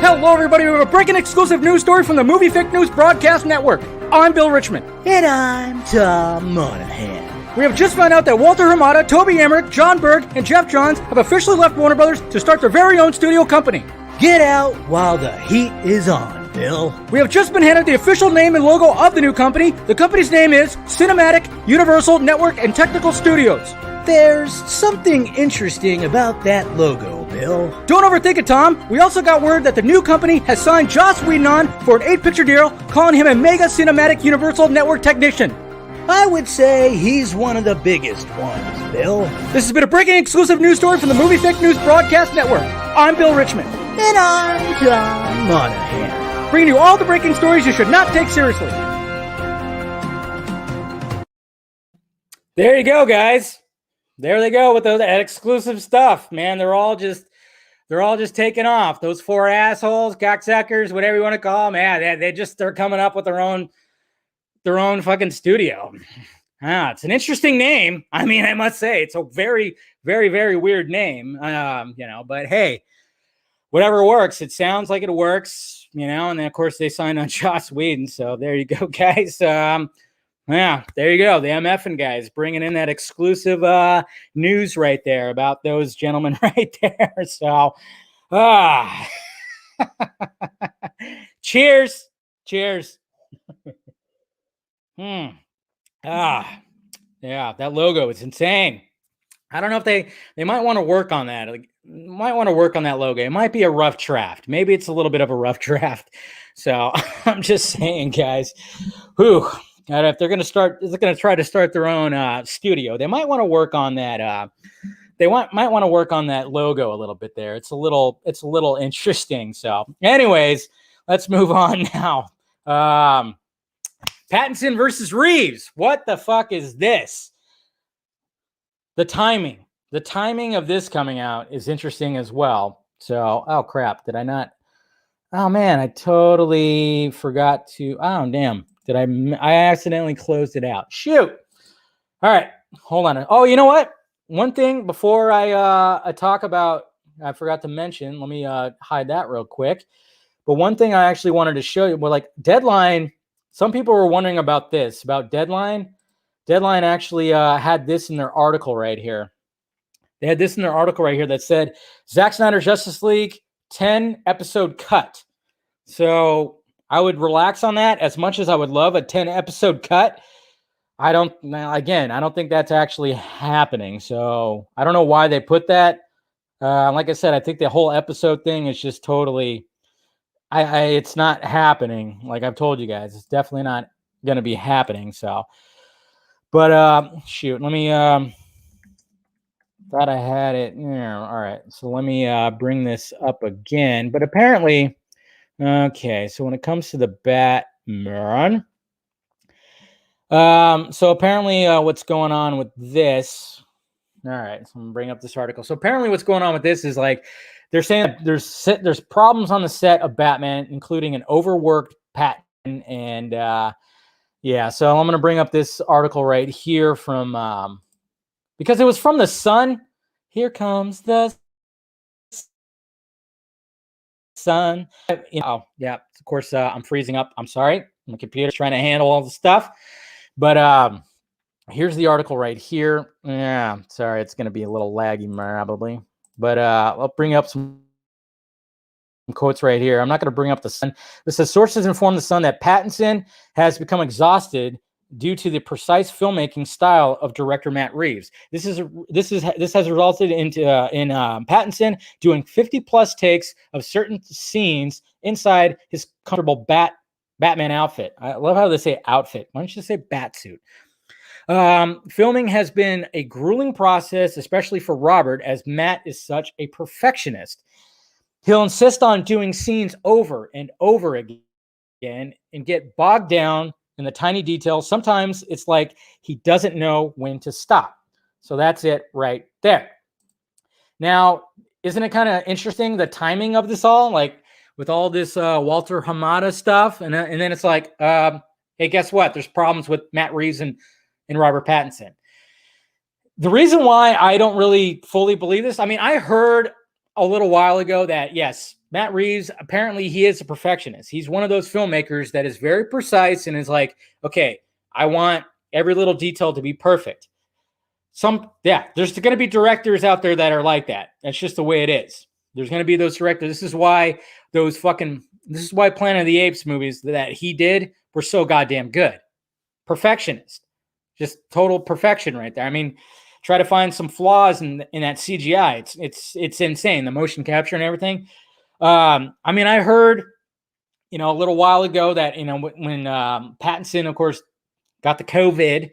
Hello, everybody. We have a breaking exclusive news story from the Movie Fake News Broadcast Network. I'm Bill Richmond. And I'm Tom Monahan. We have just found out that Walter Hamada, Toby Emmerich, John Berg, and Jeff Johns have officially left Warner Brothers to start their very own studio company. Get out while the heat is on, Bill. We have just been handed the official name and logo of the new company. The company's name is Cinematic, Universal Network, and Technical Studios. There's something interesting about that logo, Bill. Don't overthink it, Tom. We also got word that the new company has signed Joss Whedon on for an 8-picture deal, calling him a mega cinematic Universal Network technician. I would say he's one of the biggest ones, Bill. This has been a breaking exclusive news story from the Movie Fake News Broadcast Network. I'm Bill Richmond. And I'm Tom Monahan. Bringing you all the breaking stories you should not take seriously. There you go, guys. There they go with that exclusive stuff, man. They're all just taking off. Those 4 assholes, cocksuckers, whatever you want to call them. Yeah, they're coming up with their own fucking studio. It's an interesting name. I mean, I must say, it's a very, very, very weird name. But hey, whatever works. It sounds like it works, and then of course they signed on Joss Whedon. So there you go, guys. Yeah, there you go. The MFing guys bringing in that exclusive news right there about those gentlemen right there. So, cheers. Yeah, that logo is insane. I don't know if they might want to work on that. Might want to work on that logo. It might be a rough draft. Maybe it's a little bit of a rough draft. So I'm just saying, guys. Whew. If they're going to try to start their own studio, they might want to work on that. Might want to work on that logo a little bit there. It's a little interesting. So, anyways, let's move on now. Pattinson versus Reeves. What the fuck is this? The timing of this coming out is interesting as well. So, oh crap, did I not? Oh man, I totally forgot to. Oh damn. I accidentally closed it out. Shoot. All right. Hold on. Oh, you know what? One thing before I talk about, I forgot to mention, let me hide that real quick. But one thing I actually wanted to show you, well, like Deadline, some people were wondering about this, about Deadline. Deadline actually had this in their article right here. They had this in their article right here that said, Zack Snyder's Justice League 10-episode cut. So I would relax on that as much as I would love a 10-episode cut. I don't think that's actually happening. So I don't know why they put that. Like I said, I think the whole episode thing is just totally, it's not happening. Like I've told you guys, it's definitely not going to be happening. So, but shoot, let me, thought I had it. Yeah, all right. So let me bring this up again. But apparently, okay, so when it comes to the Batman, so apparently what's going on with this, all right, so I'm gonna bring up this article. So apparently what's going on with this is like, they're saying there's problems on the set of Batman, including an overworked Pattinson, and yeah, so I'm gonna bring up this article right here from, because it was from The Sun. Here comes the sun. Oh, yeah. Of course, I'm freezing up. I'm sorry. My computer's trying to handle all the stuff. But here's the article right here. Yeah, sorry. It's going to be a little laggy probably. But I'll bring up some quotes right here. I'm not going to bring up The Sun. This says, sources inform The Sun that Pattinson has become exhausted due to the precise filmmaking style of director Matt Reeves. This has resulted in Pattinson doing 50+ takes of certain scenes inside his comfortable Batman outfit. I love how they say outfit. Why don't you say batsuit? Filming has been a grueling process, especially for Robert, as Matt is such a perfectionist. He'll insist on doing scenes over and over again, and get bogged down in the tiny details. Sometimes it's like he doesn't know when to stop. So that's it right there. Now, isn't it kind of interesting, the timing of this all? Like with all this Walter Hamada stuff. And then it's like, hey, guess what? There's problems with Matt Reeves and Robert Pattinson. The reason why I don't really fully believe this, I mean, I heard a little while ago that, yes, Matt Reeves, apparently he is a perfectionist. He's one of those filmmakers that is very precise and is like, okay, I want every little detail to be perfect. There's going to be directors out there that are like that. That's just the way it is. There's going to be those directors. This is why Planet of the Apes movies that he did were so goddamn good. Perfectionist. Just total perfection right there. I mean, try to find some flaws in that CGI. It's insane. The motion capture and everything. I mean, I heard, a little while ago that, when Pattinson, of course, got the COVID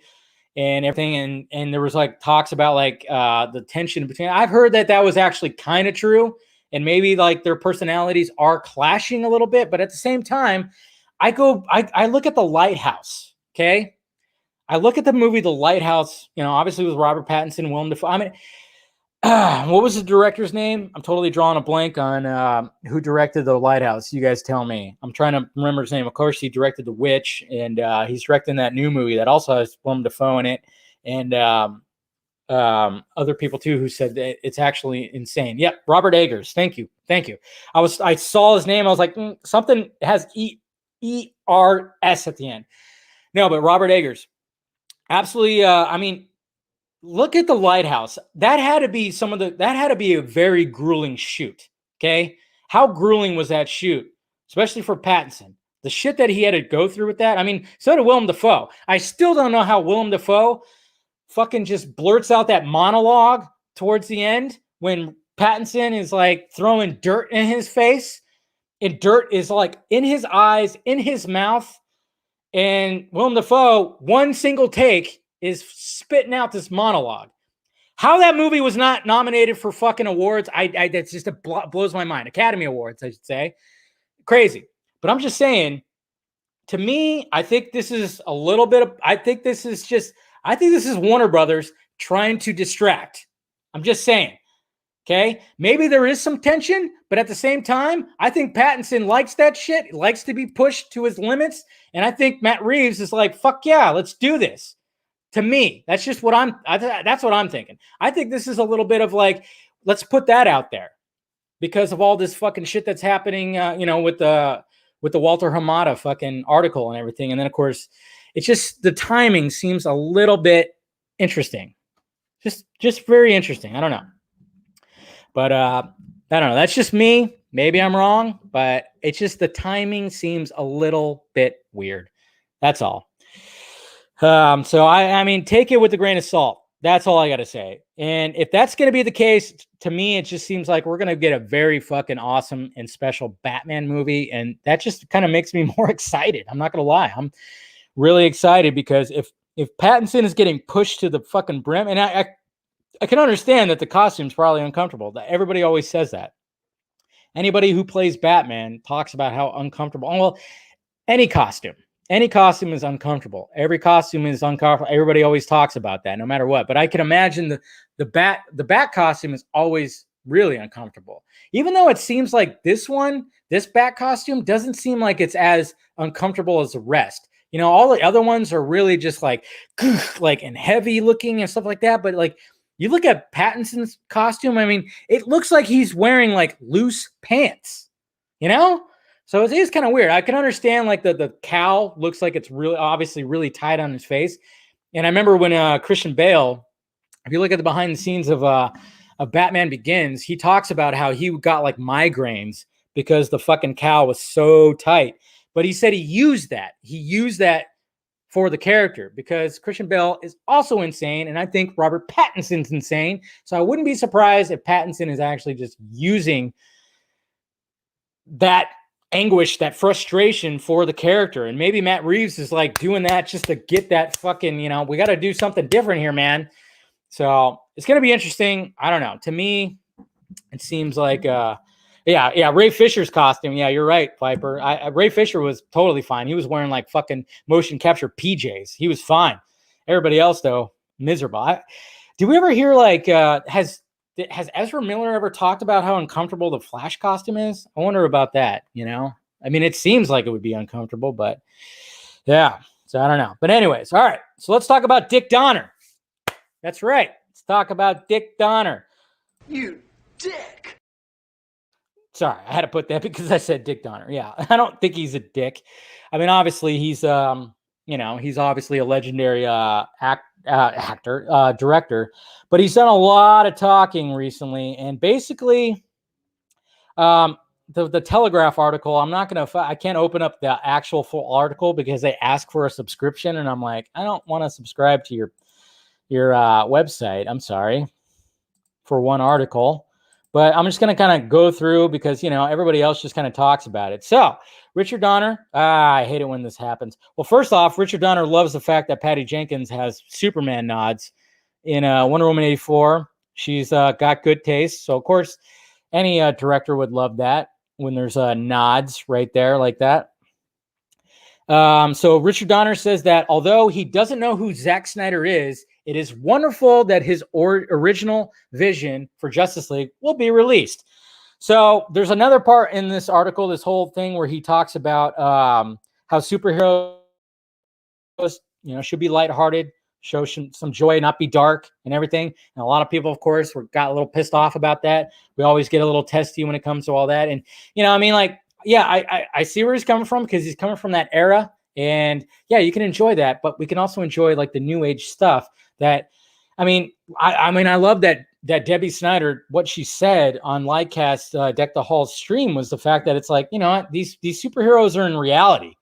and everything, and there was like talks about like the tension between. I've heard that was actually kind of true, and maybe like their personalities are clashing a little bit. But at the same time, I look at The Lighthouse. Okay. I look at the movie The Lighthouse, obviously with Robert Pattinson, Willem Dafoe. I mean, what was the director's name? I'm totally drawing a blank on who directed The Lighthouse. You guys tell me. I'm trying to remember his name. Of course, he directed The Witch, and he's directing that new movie that also has Willem Dafoe in it, and other people too who said that it's actually insane. Yep, Robert Eggers. Thank you. I saw his name. I was like, something has E-R-S at the end. No, but Robert Eggers. Absolutely. I mean, look at The Lighthouse. That had to be a very grueling shoot. Okay. How grueling was that shoot? Especially for Pattinson. The shit that he had to go through with that. I mean, so did Willem Dafoe. I still don't know how Willem Dafoe fucking just blurts out that monologue towards the end when Pattinson is like throwing dirt in his face, and dirt is like in his eyes, in his mouth. And Willem Dafoe, one single take, is spitting out this monologue. How that movie was not nominated for fucking awards, that's just blows my mind. Academy Awards, I should say. Crazy. But I'm just saying, to me, I think this is a little bit of, I think this is Warner Brothers trying to distract. I'm just saying. Okay, maybe there is some tension, but at the same time, I think Pattinson likes that shit. He likes to be pushed to his limits. And I think Matt Reeves is like, fuck yeah, let's do this. To me, that's just that's what I'm thinking. I think this is a little bit of like, let's put that out there because of all this fucking shit that's happening, with the Walter Hamada fucking article and everything. And then of course, it's just, the timing seems a little bit interesting. Just very interesting. I don't know. But I don't know. That's just me. Maybe I'm wrong, but it's just the timing seems a little bit weird. That's all. So I mean, take it with a grain of salt. That's all I got to say. And if that's going to be the case, to me, it just seems like we're going to get a very fucking awesome and special Batman movie. And that just kind of makes me more excited. I'm not going to lie. I'm really excited because if Pattinson is getting pushed to the fucking brim, and I can understand that the costume's probably uncomfortable. Everybody always says that. Anybody who plays Batman talks about how uncomfortable. Well, any costume is uncomfortable. Every costume is uncomfortable. Everybody always talks about that, no matter what. But I can imagine the Bat costume is always really uncomfortable. Even though it seems like this Bat costume doesn't seem like it's as uncomfortable as the rest. All the other ones are really just like and heavy looking and stuff like that. But like, you look at Pattinson's costume, I mean, it looks like he's wearing like loose pants, So it is kind of weird. I can understand like the cowl looks like it's really obviously really tight on his face. And I remember when Christian Bale, if you look at the behind the scenes of Batman Begins, he talks about how he got like migraines because the fucking cowl was so tight. But he said he used that for the character because Christian Bale is also insane. And I think Robert Pattinson's insane. So I wouldn't be surprised if Pattinson is actually just using that anguish, that frustration for the character. And maybe Matt Reeves is like doing that just to get that fucking, we got to do something different here, man. So it's going to be interesting. I don't know. To me, it seems like, Yeah. Ray Fisher's costume. Yeah, you're right, Piper. Ray Fisher was totally fine. He was wearing like fucking motion capture PJs. He was fine. Everybody else though, miserable. Did we ever hear like has Ezra Miller ever talked about how uncomfortable the Flash costume is? I wonder about that. I mean, it seems like it would be uncomfortable, but yeah. So I don't know. But anyways, all right. So let's talk about Dick Donner. That's right. Let's talk about Dick Donner. You dick. Sorry, I had to put that because I said Dick Donner. Yeah, I don't think he's a dick. I mean, obviously he's he's obviously a legendary actor, director, but he's done a lot of talking recently, and basically, the Telegraph article. I can't open up the actual full article because they ask for a subscription, and I'm like, I don't want to subscribe to your website. I'm sorry for one article. But I'm just going to kind of go through because, everybody else just kind of talks about it. So, Richard Donner, I hate it when this happens. Well, first off, Richard Donner loves the fact that Patty Jenkins has Superman nods in Wonder Woman 84. She's got good taste. So, of course, any director would love that when there's nods right there like that. So Richard Donner says that although he doesn't know who Zack Snyder is, it is wonderful that his original vision for Justice League will be released. So there's another part in this article, this whole thing where he talks about how superheroes, should be lighthearted, show some joy, not be dark and everything. And a lot of people, of course, got a little pissed off about that. We always get a little testy when it comes to all that. And, I see where he's coming from because he's coming from that era. And yeah, you can enjoy that, but we can also enjoy like the new age stuff that, I love that Debbie Snyder, what she said on Livecast Deck the Hall stream was the fact that it's like, these superheroes are in reality.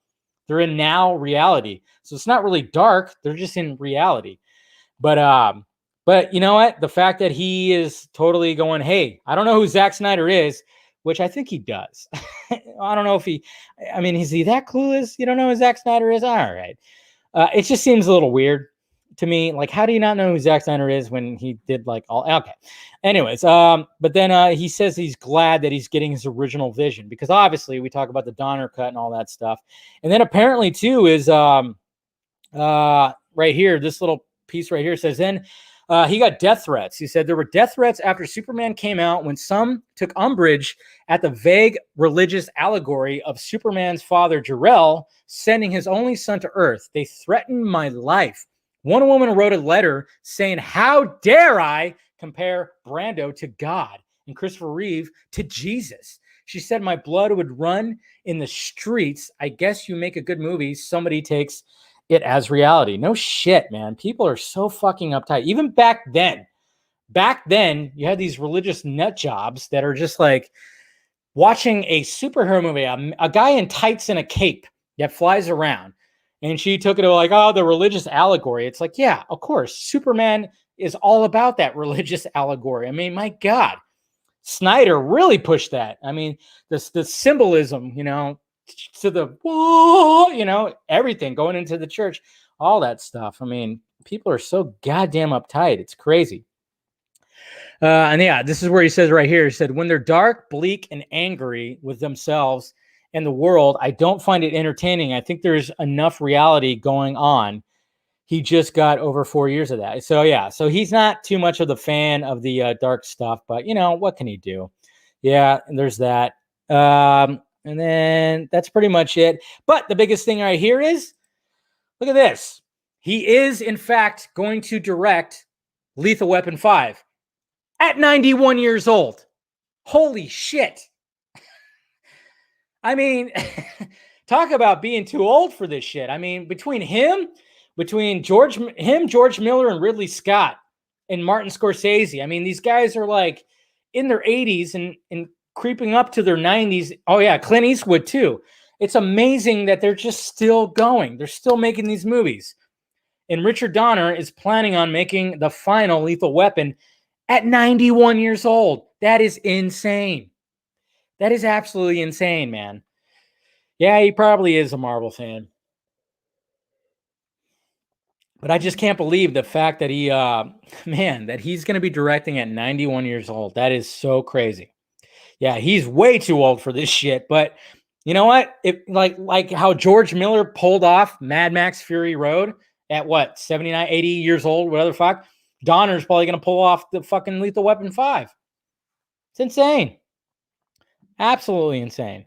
They're in now reality. So it's not really dark. They're just in reality. But you know what? The fact that he is totally going, hey, I don't know who Zack Snyder is, which I think he does. I don't know if is he that clueless? You don't know who Zack Snyder is? All right. It just seems a little weird to me. Like, how do you not know who Zack Snyder is when he did like all, okay. Anyways, but then he says he's glad that he's getting his original vision because obviously we talk about the Donner cut and all that stuff. And then apparently too is right here, this little piece right here says then he got death threats. He said there were death threats after Superman came out when some took umbrage at the vague religious allegory of Superman's father, Jor-El, sending his only son to Earth. They threatened my life. One woman wrote a letter saying, how dare I compare Brando to God and Christopher Reeve to Jesus? She said my blood would run in the streets. I guess you make a good movie. Somebody takes it as reality. No shit, man. People are so fucking uptight. Even back then, you had these religious nut jobs that are just like watching a superhero movie, a guy in tights and a cape that flies around. And she took it to like, oh, the religious allegory. It's like, yeah, of course. Superman is all about that religious allegory. I mean, my God, Snyder really pushed that. I mean, the symbolism, to the, everything going into the church, all that stuff. I mean, people are so goddamn uptight. It's crazy. And yeah, this is where he says right here, he said, when they're dark, bleak, and angry with themselves and the world, I don't find it entertaining. I think there's enough reality going on. He just got over 4 years of that. So yeah, so he's not too much of the fan of the dark stuff, but what can he do? Yeah, and there's that. And then that's pretty much it. But the biggest thing right here is, look at this. He is, in fact, going to direct Lethal Weapon 5 at 91 years old. Holy shit. I mean, talk about being too old for this shit. I mean, between George Miller and Ridley Scott and Martin Scorsese, I mean, these guys are like in their 80s and creeping up to their 90s. Oh, yeah, Clint Eastwood, too. It's amazing that they're just still going. They're still making these movies. And Richard Donner is planning on making the final Lethal Weapon at 91 years old. That is insane. That is absolutely insane, man. Yeah, he probably is a Marvel fan. But I just can't believe the fact that that he's going to be directing at 91 years old. That is so crazy. Yeah, he's way too old for this shit. But you know what? If like how George Miller pulled off Mad Max Fury Road at what, 79, 80 years old, whatever the fuck, Donner's probably going to pull off the fucking Lethal Weapon 5. It's insane. Absolutely insane.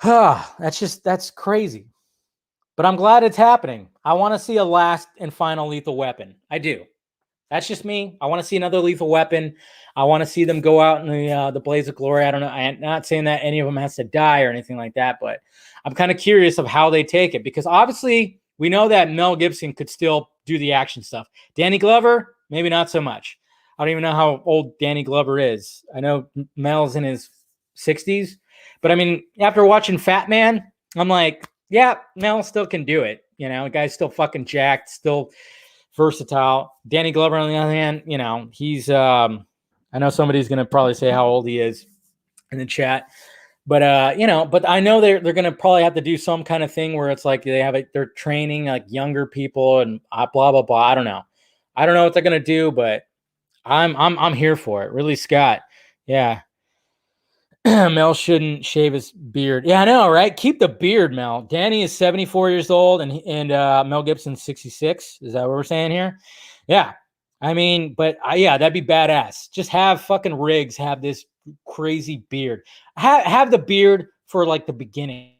That's crazy. But I'm glad it's happening. I want to see a last and final Lethal Weapon. I do. That's just me. I want to see another Lethal Weapon. I want to see them go out in the blaze of glory. I don't know. I'm not saying that any of them has to die or anything like that, but I'm kind of curious of how they take it, because obviously we know that Mel Gibson could still do the action stuff. Danny Glover, maybe not so much. I don't even know how old Danny Glover is. I know Mel's in his 60s, but I mean, after watching Fat Man, I'm like, yeah, Mel still can do it. You know, the guy's still fucking jacked, still versatile. Danny Glover, on the other hand, you know, he's I know somebody's gonna probably say how old he is in the chat, but you know, but I know they're gonna probably have to do some kind of thing where it's like they're training like younger people and blah blah blah. I don't know what they're gonna do, but I'm here for it. Really, Scott. Yeah. Mel shouldn't shave his beard. Yeah, I know, right? Keep the beard, Mel. Danny is 74 years old, and Mel Gibson's 66. Is that what we're saying here? Yeah. I mean, but yeah, that'd be badass. Just have fucking Riggs have this crazy beard. Have the beard for like the beginning,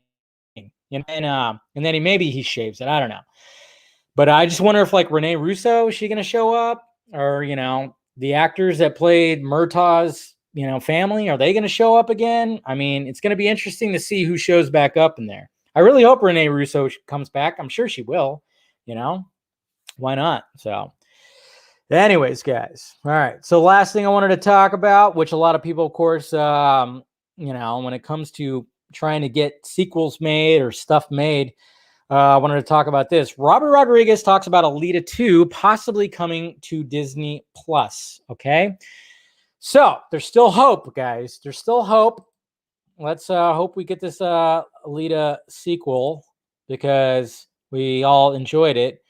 and then maybe he shaves it. I don't know. But I just wonder if like Rene Russo, is she going to show up, or you know, the actors that played Murtaugh's family, are they going to show up again? I mean, it's going to be interesting to see who shows back up in there. I really hope Rene Russo comes back. I'm sure she will. Why not? So anyways, guys. All right. So last thing I wanted to talk about, which a lot of people, of course, when it comes to trying to get sequels made or stuff made, I wanted to talk about this. Robert Rodriguez talks about Alita 2 possibly coming to Disney Plus. Okay. So there's still hope, guys. There's still hope. Let's hope we get this Alita sequel, because we all enjoyed it.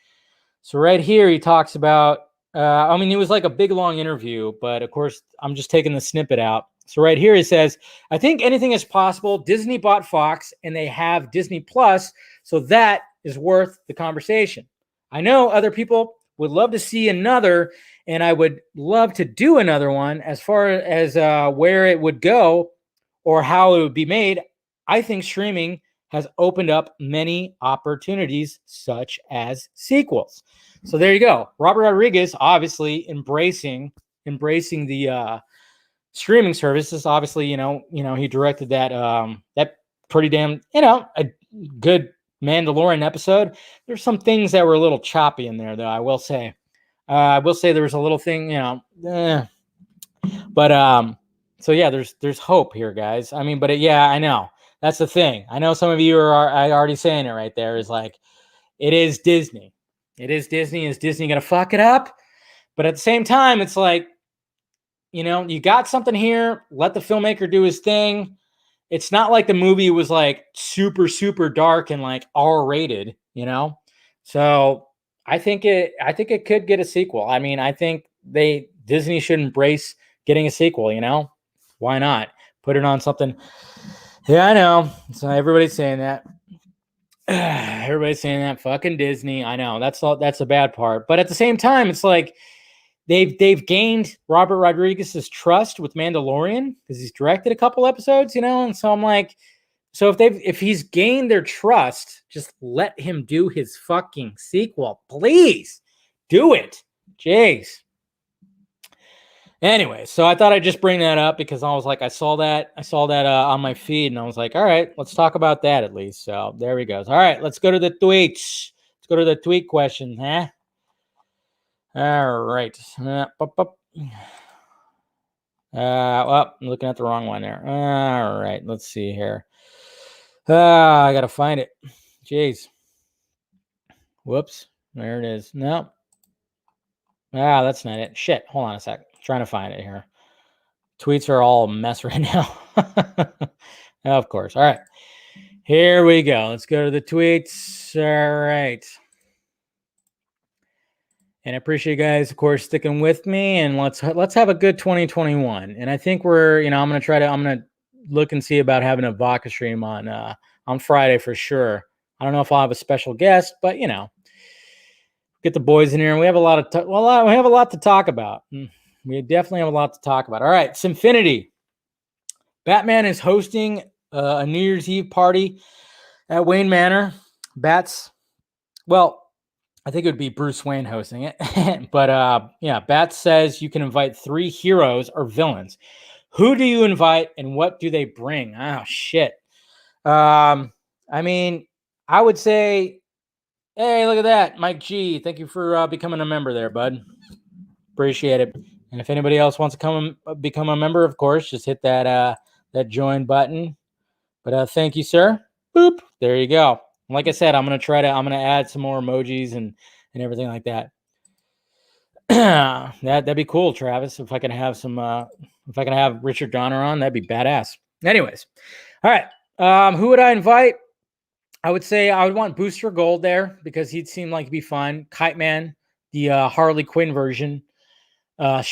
So right here, he talks about, it was like a big, long interview, but of course, I'm just taking the snippet out. So right here, he says, I think anything is possible. Disney bought Fox, and they have Disney Plus, so that is worth the conversation. I know other people would love to see another, and I would love to do another one. As far as where it would go or how it would be made, I think streaming has opened up many opportunities, such as sequels. So there you go. Robert Rodriguez obviously embracing the streaming services. Obviously, he directed that pretty damn, a good Mandalorian episode. There's some things that were a little choppy in there, though, I will say. I will say there was a little thing, but so yeah, there's hope here, guys. I mean, but yeah, I know that's the thing. I know some of you are already saying it right there. Is like, it is Disney. It is Disney. Is Disney gonna fuck it up? But at the same time, it's like, you got something here. Let the filmmaker do his thing. It's not like the movie was like super, super dark and like R-rated, So I think it could get a sequel. I mean, I think Disney should embrace getting a sequel, Why not? Put it on something. Yeah, I know. So everybody's saying that. Everybody's saying that. Fucking Disney. I know. That's the bad part. But at the same time, it's like they've gained Robert Rodriguez's trust with Mandalorian, because he's directed a couple episodes, and so I'm like, so if he's gained their trust, just let him do his fucking sequel. Please do it. Jeez. Anyway, so I thought I'd just bring that up, because I was like, I saw that on my feed, and I was like, all right, let's talk about that at least. So there we go. All right, let's go to the tweets. Let's go to the tweet question, huh? All right. Well, I'm looking at the wrong one there. All right, let's see here. I gotta find it. Jeez. Whoops. There it is. No. That's not it. Shit. Hold on a sec. Trying to find it here. Tweets are all a mess right now. Of course. All right. Here we go. Let's go to the tweets. All right. And I appreciate you guys, of course, sticking with me. And let's have a good 2021. And I think I'm gonna look and see about having a vodka stream on Friday for sure. I don't know if I'll have a special guest, but get the boys in here, and we have a lot to talk about. We definitely have a lot to talk about. All right, Sinfinity. Batman is hosting a New Year's Eve party at Wayne Manor. I think it would be Bruce Wayne hosting it. But Bats says you can invite 3 heroes or villains. Who do you invite and what do they bring? Oh, shit. I would say, hey, look at that. Mike G, thank you for becoming a member there, bud. Appreciate it. And if anybody else wants to become a member, of course, just hit that join button. But thank you, sir. Boop. There you go. Like I said, I'm gonna add some more emojis and everything like that. That'd be cool, Travis. If I can have Richard Donner on, that'd be badass. Anyways, all right. Who would I invite? I would say I would want Booster Gold there because he'd seem like he'd be fun. Kite Man, the Harley Quinn version of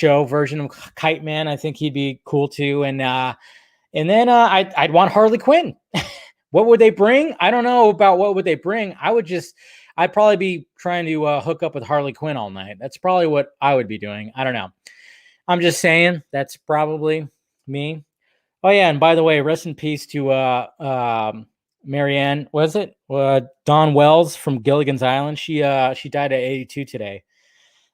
Kite Man, I think he'd be cool too. And then I'd want Harley Quinn. What would they bring? I don't know about what would they bring. I'd probably be trying to hook up with Harley Quinn all night. That's probably what I would be doing. I don't know. I'm just saying that's probably me. Oh yeah, and by the way, rest in peace to Marianne. Was it Dawn Wells from Gilligan's Island? She died at 82 today.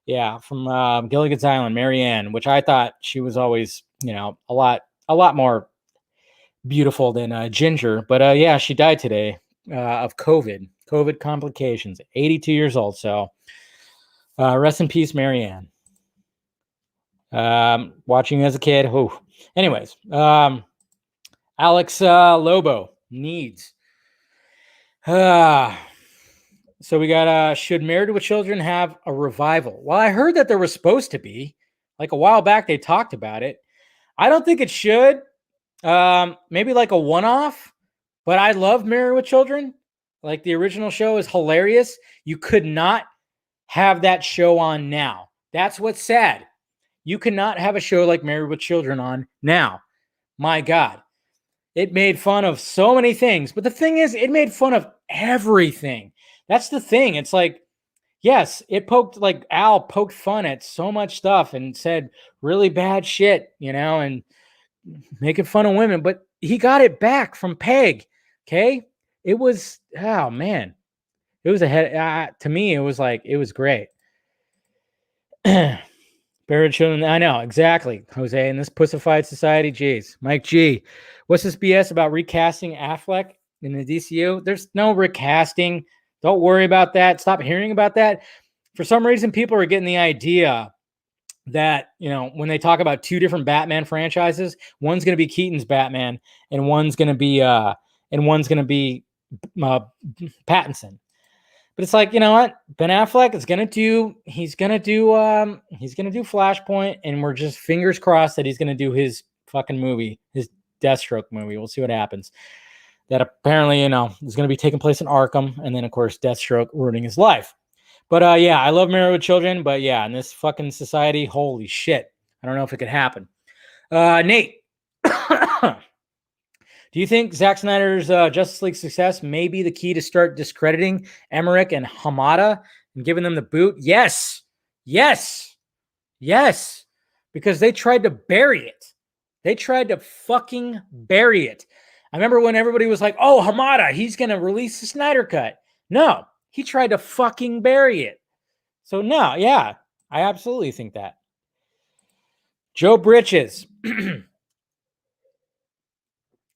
Yeah, from Gilligan's Island, Marianne, which I thought she was always, a lot more beautiful than Ginger. But yeah, she died today of COVID complications, 82 years old. So rest in peace, Marianne. Watching as a kid. Oh, anyways, Alex Lobo needs. So we got should Married with Children have a revival? Well, I heard that there was supposed to be. Like a while back, they talked about it. I don't think it should. Maybe like a one-off, but I love Married with Children. Like the original show is hilarious. You could not have that show on now. That's what's sad. You cannot have a show like Married with Children on now. My God. It made fun of so many things, but the thing is, it made fun of everything. That's the thing. It's like, yes, Al poked fun at so much stuff and said really bad shit, and making fun of women, but he got it back from Peg. Okay. It was, oh man, it was to me, it was great. Buried Children. I know exactly, Jose, in this pussified society. Jeez, Mike G, what's this BS about recasting Affleck in the DCU? There's no recasting. Don't worry about that. Stop hearing about that. For some reason, people are getting the idea that, when they talk about 2 different Batman franchises, one's going to be Keaton's Batman and one's going to be Pattinson. But it's like, you know what? Ben Affleck is going to do Flashpoint, and we're just fingers crossed that he's going to do his fucking movie, his Deathstroke movie. We'll see what happens. That apparently, is going to be taking place in Arkham, and then of course Deathstroke ruining his life. But yeah, I love Married with Children, but yeah, in this fucking society, holy shit. I don't know if it could happen. Nate, do you think Zack Snyder's Justice League success may be the key to start discrediting Emmerich and Hamada and giving them the boot? Yes. Because they tried to bury it. They tried to fucking bury it. I remember when everybody was like, oh, Hamada, he's going to release the Snyder Cut. No. He tried to fucking bury it. So no, yeah, I absolutely think that. Joe Britches.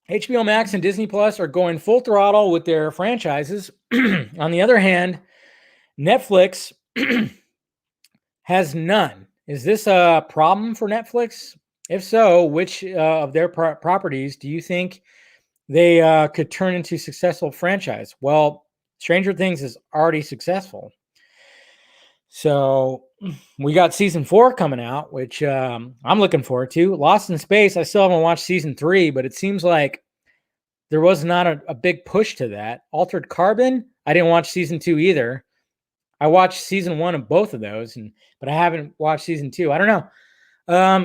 HBO Max and Disney Plus are going full throttle with their franchises. On the other hand, Netflix has none. Is this a problem for Netflix? If so, which of their properties do you think they could turn into successful franchise? Well, Stranger Things is already successful. So we got season 4 coming out, which I'm looking forward to. Lost in Space, I still haven't watched season 3, but it seems like there was not a big push to that. Altered Carbon, I didn't watch season 2 either. I watched season 1 of both of those, but I haven't watched season 2. I don't know.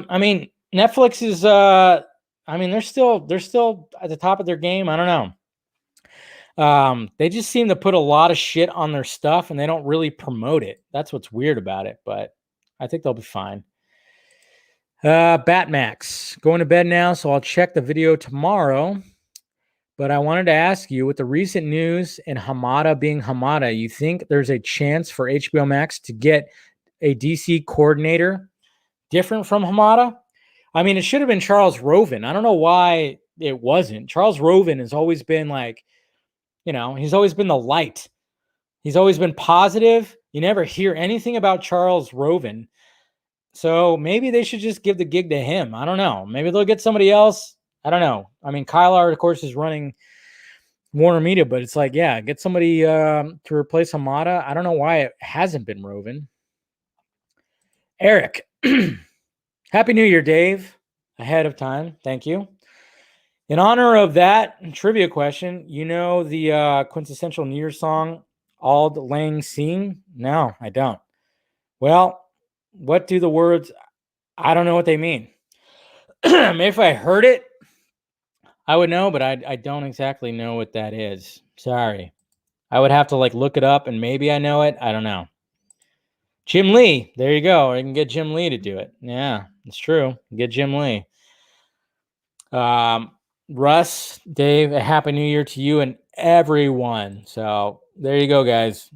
I mean, Netflix is I mean, they're still at the top of their game. I don't know. They just seem to put a lot of shit on their stuff and they don't really promote it. That's what's weird about it, but I think they'll be fine. Batmax, going to bed now, so I'll check the video tomorrow. But I wanted to ask you, with the recent news and Hamada being Hamada, you think there's a chance for HBO Max to get a DC coordinator different from Hamada? I mean, it should have been Charles Roven. I don't know why it wasn't. Charles Roven has always been like, he's always been the light. He's always been positive. You never hear anything about Charles Roven. So maybe they should just give the gig to him. I don't know. Maybe they'll get somebody else. I don't know. I mean, Kylar, of course, is running Warner Media, but it's like, yeah, get somebody to replace Hamada. I don't know why it hasn't been Roven. Eric, Happy New Year, Dave. Ahead of time. Thank you. In honor of that trivia question, you know the quintessential New Year song, Auld Lang Syne? No, I don't. Well, what do the words? I don't know what they mean. Maybe if I heard it, I would know, but I don't exactly know what that is. Sorry. I would have to look it up and maybe I know it. I don't know. Jim Lee. There you go. I can get Jim Lee to do it. Yeah, it's true. Get Jim Lee. Russ, Dave, a happy new year to you and everyone. So there you go, guys.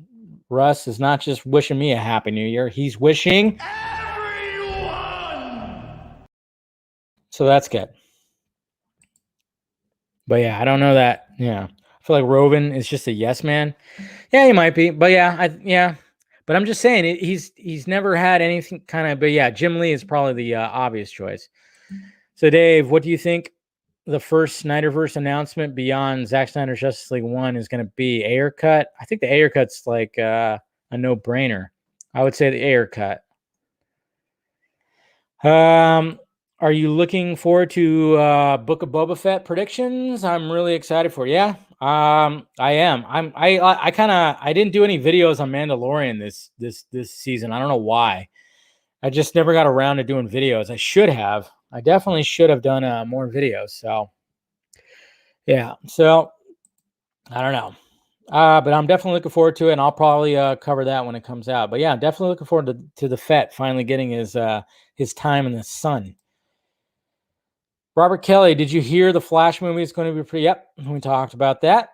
Russ is not just wishing me a happy new year. He's wishing everyone. So that's good. But yeah, I don't know that. Yeah. I feel like Roven is just a yes man. Yeah, he might be. But yeah, But I'm just saying he's never had anything kind of, but yeah, Jim Lee is probably the obvious choice. So Dave, what do you think the first Snyderverse announcement beyond Zack Snyder's Justice League 1 is going to be? Ayer cut? I think the Ayer cut's like a no-brainer. I would say the Ayer cut. Are you looking forward to Book of Boba Fett predictions? I'm really excited for it. Yeah, I am. I didn't do any videos on Mandalorian this season. I don't know why. I just never got around to doing videos. I should have. I definitely should have done more videos. So yeah. So I don't know. But I'm definitely looking forward to it, and I'll probably cover that when it comes out. But yeah, I'm definitely looking forward to the Fett finally getting his time in the sun. Robert Kelly, did you hear the Flash movie is going to be pretty? Yep, we talked about that.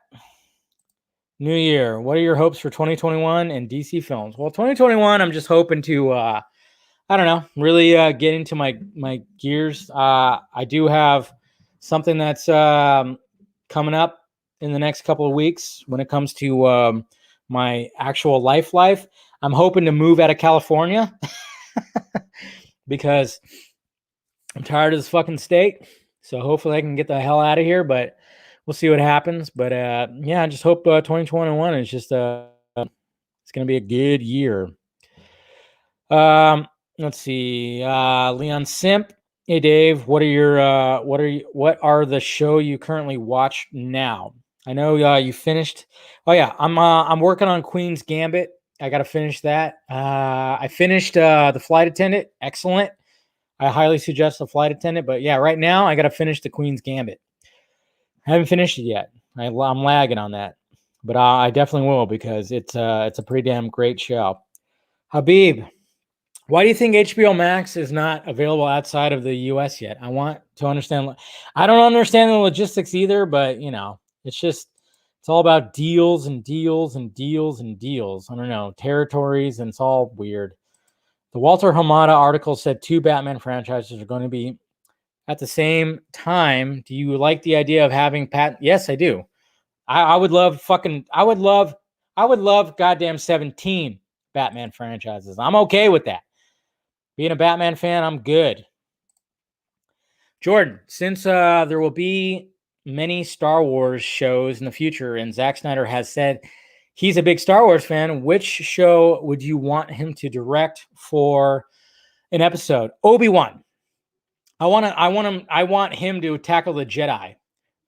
New Year, what are your hopes for 2021 and DC films? Well, 2021, I'm just hoping to, I don't know, really get into my gears. I do have something that's coming up in the next couple of weeks when it comes to my actual life. I'm hoping to move out of California because I'm tired of this fucking state. So hopefully I can get the hell out of here, but we'll see what happens. But yeah, I just hope 2021 is just it's going to be a good year. Let's see. Leon Simp. Hey Dave, what are the show you currently watch now? I know you finished. Oh yeah, I'm working on Queen's Gambit. I got to finish that. I finished The Flight Attendant. Excellent. I highly suggest The Flight Attendant. But yeah, right now I got to finish the Queen's Gambit. I haven't finished it yet. I'm lagging on that, but I definitely will because it's a pretty damn great show. Habib, why do you think HBO Max is not available outside of the U.S. yet? I want to understand. I don't understand the logistics either, but it's all about deals and deals and deals and deals. I don't know, territories, and it's all weird. The Walter Hamada article said 2 Batman franchises are going to be at the same time. Do you like the idea of having Yes, I do. I would love goddamn 17 Batman franchises. I'm okay with that. Being a Batman fan, I'm good. Jordan, since there will be many Star Wars shows in the future, and Zack Snyder has said he's a big Star Wars fan, which show would you want him to direct for an episode? Obi-Wan. I want him to tackle the Jedi,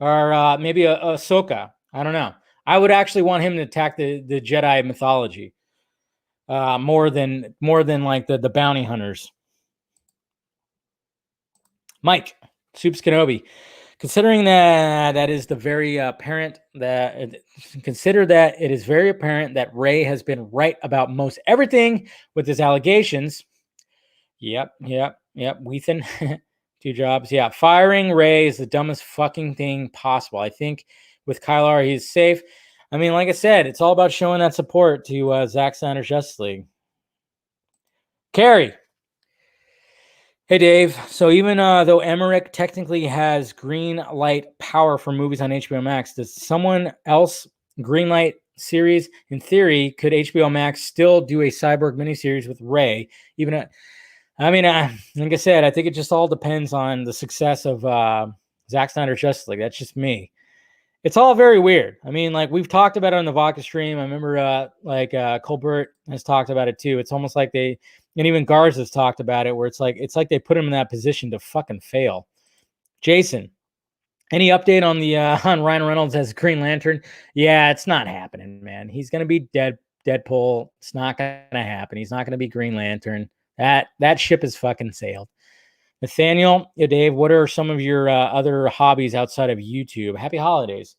or maybe a Ahsoka. I don't know. I would actually want him to attack the Jedi mythology. more than like the bounty hunters. Mike, Soups Kenobi. Considering that is the very apparent that consider that it is very apparent that Ray has been right about most everything with his allegations. Yep. Weathan, 2 jobs. Yeah, firing Ray is the dumbest fucking thing possible. I think with Kylar, he's safe. I mean, like I said, it's all about showing that support to Zack Snyder's Justice League. Carrie. Hey, Dave. So even though Emmerich technically has green light power for movies on HBO Max, does someone else green light series? In theory, could HBO Max still do a cyborg miniseries with Ray? Even, I mean, like I said, I think it just all depends on the success of Zack Snyder's Justice League. That's just me. It's all very weird. I mean, like we've talked about it on the Vodka stream. I remember Colbert has talked about it too. It's almost like and even Garza's talked about it, where it's like they put him in that position to fucking fail. Jason, any update on the on Ryan Reynolds as Green Lantern? Yeah, it's not happening, man. He's gonna be Deadpool. It's not gonna happen. He's not gonna be Green Lantern. That ship has fucking sailed. Nathaniel, yeah, Dave, what are some of your other hobbies outside of YouTube? Happy holidays.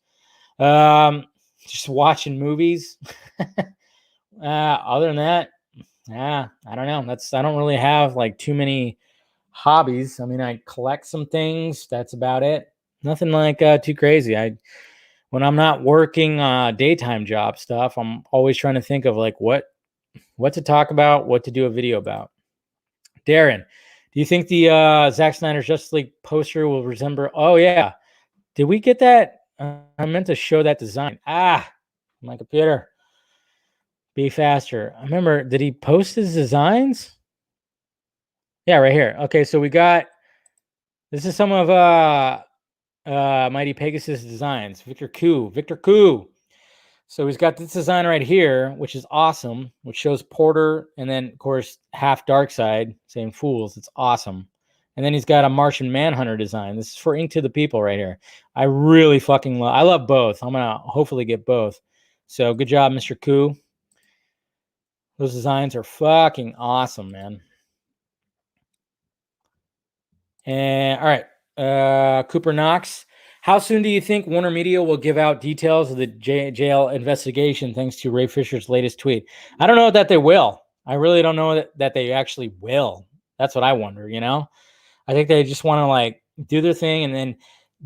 Just watching movies. Other than that, I don't know. I don't really have like too many hobbies. I mean, I collect some things. That's about it. Nothing like too crazy. When I'm not working daytime job stuff, I'm always trying to think of like what to talk about, what to do a video about. Darren, do you think the Zack Snyder's Justice League poster will resemble? Oh yeah, did we get that? I meant to show that design. My computer. Be faster. I remember. Did he post his designs? Yeah, right here. Okay, so we got. This is some of Mighty Pegasus designs. Victor Koo. So he's got this design right here, which is awesome, which shows Porter, and then of course half Darkseid saying fools. It's awesome. And then he's got a Martian Manhunter design. This is for Ink to the People right here. I really fucking love. I love both. I'm gonna hopefully get both. So good job, Mr. Koo. Those designs are fucking awesome, man. And all right, Cooper Knox. How soon do you think Warner Media will give out details of the jail investigation thanks to Ray Fisher's latest tweet? I don't know that they will. I really don't know that they actually will. That's what I wonder, you know? I think they just want to like do their thing and then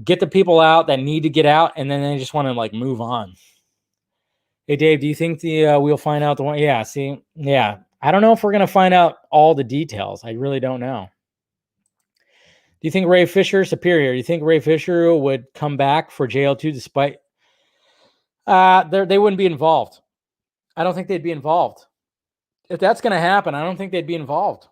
get the people out that need to get out, and then they just want to like move on. Hey, Dave, do you think we'll find out the one? Yeah, see? Yeah. I don't know if we're going to find out all the details. I really don't know. Do you think Ray Fisher superior? Do you think Ray Fisher would come back for JL2 despite they wouldn't be involved? I don't think they'd be involved. If that's going to happen, I don't think they'd be involved,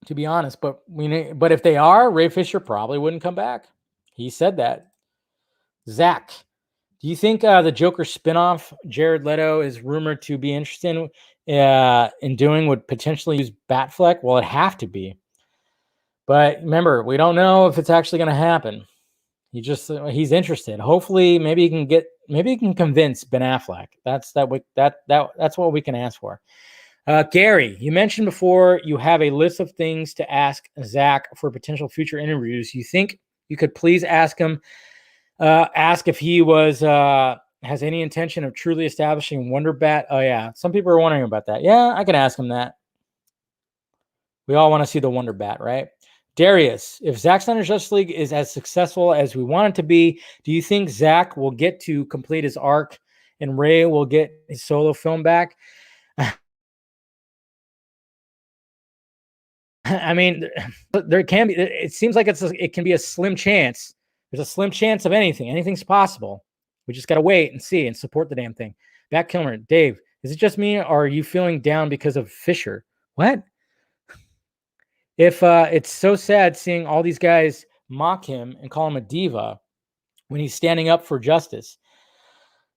to be honest. But if they are, Ray Fisher probably wouldn't come back. He said that. Zach, do you think the Joker spinoff Jared Leto is rumored to be interested in doing would potentially use Batfleck? Well, it'd have to be. But remember, we don't know if it's actually going to happen. He's interested. Hopefully, maybe he can convince Ben Affleck. That's what we can ask for. Gary, you mentioned before you have a list of things to ask Zach for potential future interviews. You think you could please ask him, ask if he has any intention of truly establishing Wonder Bat? Oh yeah, some people are wondering about that. Yeah, I can ask him that. We all want to see the Wonder Bat, right? Darius, if Zack Snyder's Justice League is as successful as we want it to be, do you think Zack will get to complete his arc and Ray will get his solo film back? I mean, there can be. It seems like it can be a slim chance. There's a slim chance of anything. Anything's possible. We just got to wait and see and support the damn thing. Back Kilmer, Dave, is it just me or are you feeling down because of Fisher? What? If it's so sad seeing all these guys mock him and call him a diva when he's standing up for justice.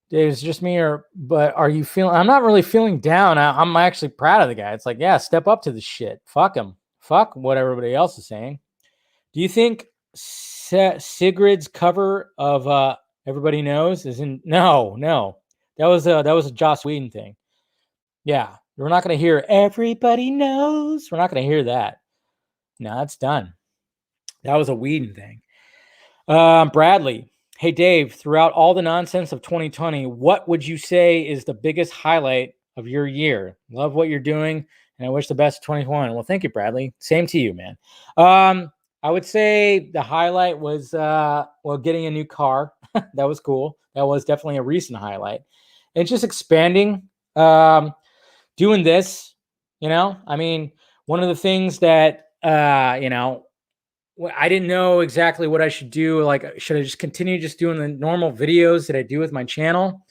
Dave, it's just me but are you feeling? I'm not really feeling down. I'm actually proud of the guy. It's like, yeah, step up to the shit. Fuck him. Fuck what everybody else is saying. Do you think Sigrid's cover of Everybody Knows is in? No. That was a Joss Whedon thing. Yeah, we're not going to hear everybody knows. We're not going to hear that. No, it's done. That was a Whedon thing. Bradley, hey Dave, throughout all the nonsense of 2020, what would you say is the biggest highlight of your year? Love what you're doing, and I wish the best of 2021. Well, thank you, Bradley. Same to you, man. I would say the highlight was getting a new car. That was cool. That was definitely a recent highlight. And just expanding, doing this, I mean, one of the things that I didn't know exactly what I should do. Like, should I just continue just doing the normal videos that I do with my channel?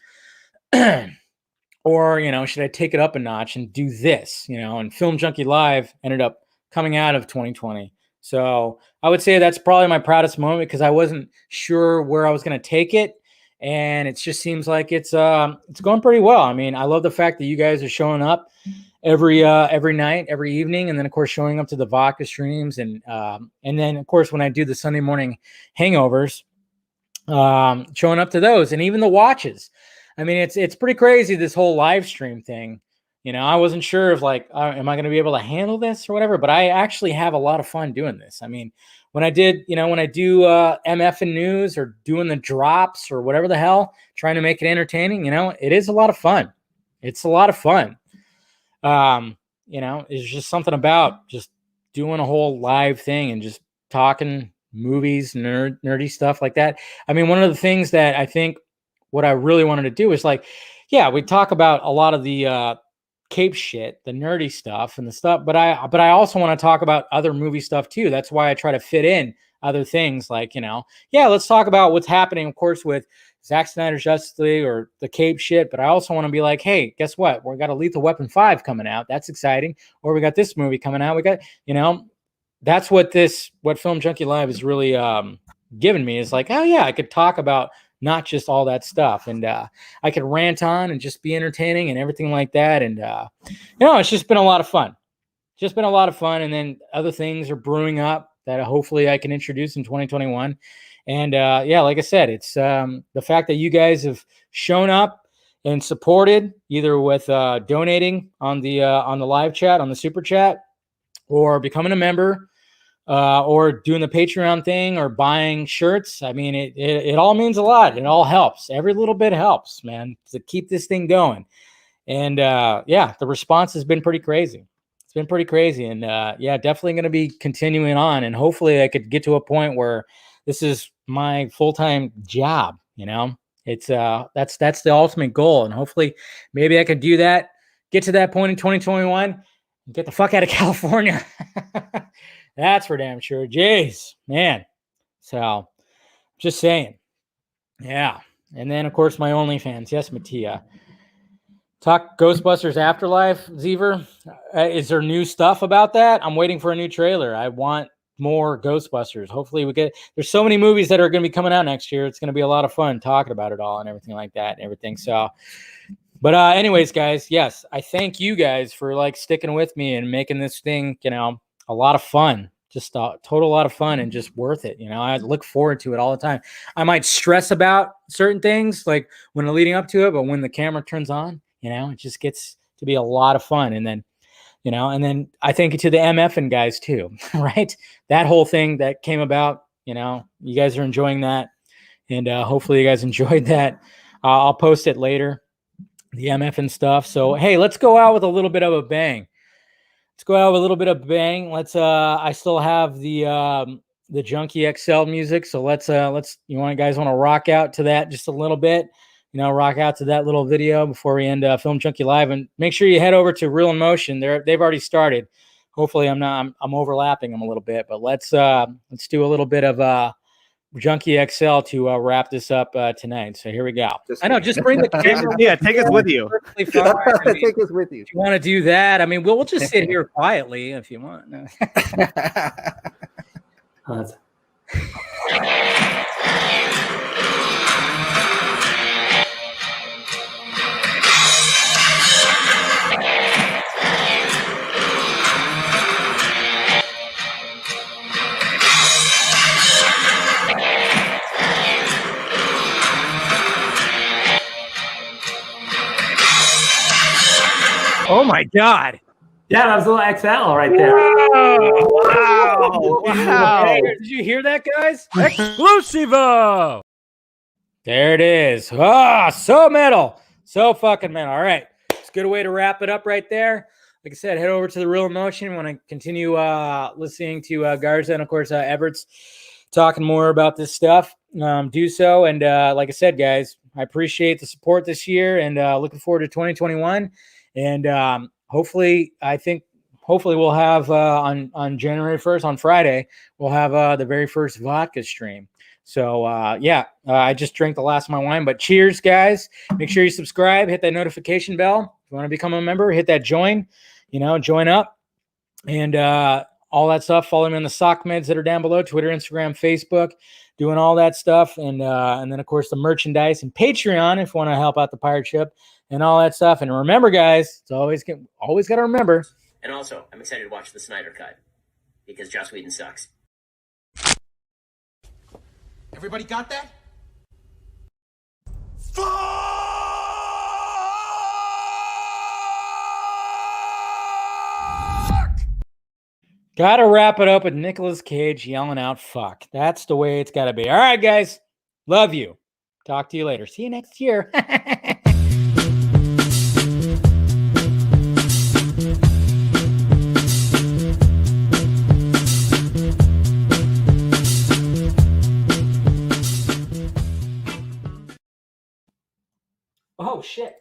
Or, should I take it up a notch and do this, and Film Junkie Live ended up coming out of 2020. So I would say that's probably my proudest moment because I wasn't sure where I was going to take it. And it just seems like it's going pretty well. I mean, I love the fact that you guys are showing up every night, every evening, and then of course showing up to the vodka streams, and then of course when I do the Sunday morning hangovers, showing up to those, and even the watches. I mean, it's pretty crazy, this whole live stream thing. I wasn't sure if am I going to be able to handle this or whatever, but I actually have a lot of fun doing this. I mean, when I do MF and news or doing the drops or whatever the hell, trying to make it entertaining, it is a lot of fun. It's a lot of fun. It's just something about just doing a whole live thing and just talking movies, nerdy stuff like that. I mean, one of the things that I think what I really wanted to do is we talk about a lot of the cape shit, the nerdy stuff and the stuff, but I also want to talk about other movie stuff too. That's why I try to fit in other things let's talk about what's happening, of course, with Zack Snyder's Justice League or the cape shit, but I also want to be like, hey, guess what? We got a Lethal Weapon 5 coming out. That's exciting. Or we got this movie coming out. We got, that's what Film Junkie Live is really giving me, is like, oh yeah, I could talk about not just all that stuff, and I could rant on and just be entertaining and everything like that. And it's just been a lot of fun. And then other things are brewing up that hopefully I can introduce in 2021. And like I said, it's the fact that you guys have shown up and supported, either with donating on the live chat, on the super chat, or becoming a member, or doing the Patreon thing, or buying shirts. I mean, it all means a lot. It all helps. Every little bit helps, man, to keep this thing going. And the response has been pretty crazy. It's been pretty crazy. And definitely going to be continuing on. And hopefully I could get to a point where this is my full-time job. It's that's the ultimate goal. And hopefully maybe I could do that, get to that point in 2021 and get the fuck out of California. That's for damn sure. Jeez, man. So just saying. Yeah. And then of course my OnlyFans. Yes, Mattia. Talk Ghostbusters Afterlife, Zever. Is there new stuff about that? I'm waiting for a new trailer. I want more Ghostbusters. Hopefully there's so many movies that are going to be coming out next year. It's going to be a lot of fun talking about it all and everything like that and everything. So, but anyways, guys, yes, I thank you guys for sticking with me and making this thing, a lot of fun. Just a total lot of fun and just worth it. I look forward to it all the time. I might stress about certain things like when leading up to it, but when the camera turns on, it just gets to be a lot of fun. And then, and then I thank you to the MFing guys too, right? That whole thing that came about, you guys are enjoying that. And hopefully you guys enjoyed that. I'll post it later, the MFing stuff. So, hey, let's go out with a little bit of a bang. Let's I still have the Junkie XL music. So let's guys want to rock out to that just a little bit, rock out to that little video before we end Film Junkie Live. And make sure you head over to Real in Motion. They've already started. Hopefully I'm overlapping them a little bit, but let's do a little bit of Junkie XL to wrap this up tonight. So here we go. Just bring the camera. Yeah, take us with you. Take us with you. If you want to do that, I mean, we'll just sit here quietly if you want. No. Oh my God. Yeah, that was a little XL right there. Wow. Hey, did you hear that, guys? Exclusivo. There it is. Ah, so metal. So fucking metal. All right. It's a good way to wrap it up right there. Like I said, head over to The Real Emotion. Want to continue listening to Garza and, of course, Everett's talking more about this stuff. Do so. And like I said, guys, I appreciate the support this year and looking forward to 2021. And hopefully we'll have on January 1st, on Friday, we'll have the very first vodka stream. So, I just drank the last of my wine, but cheers, guys. Make sure you subscribe, hit that notification bell. If you want to become a member, hit that join, join up and all that stuff. Follow me on the sock meds that are down below, Twitter, Instagram, Facebook, doing all that stuff. And then, of course, the merchandise and Patreon if you want to help out the pirate ship and all that stuff. And remember, guys, it's always got to remember. And also, I'm excited to watch the Snyder Cut because Joss Whedon sucks. Everybody got that? Gotta wrap it up with Nicolas Cage yelling out, fuck. That's the way it's gotta be. All right, guys. Love you. Talk to you later. See you next year. Oh, shit.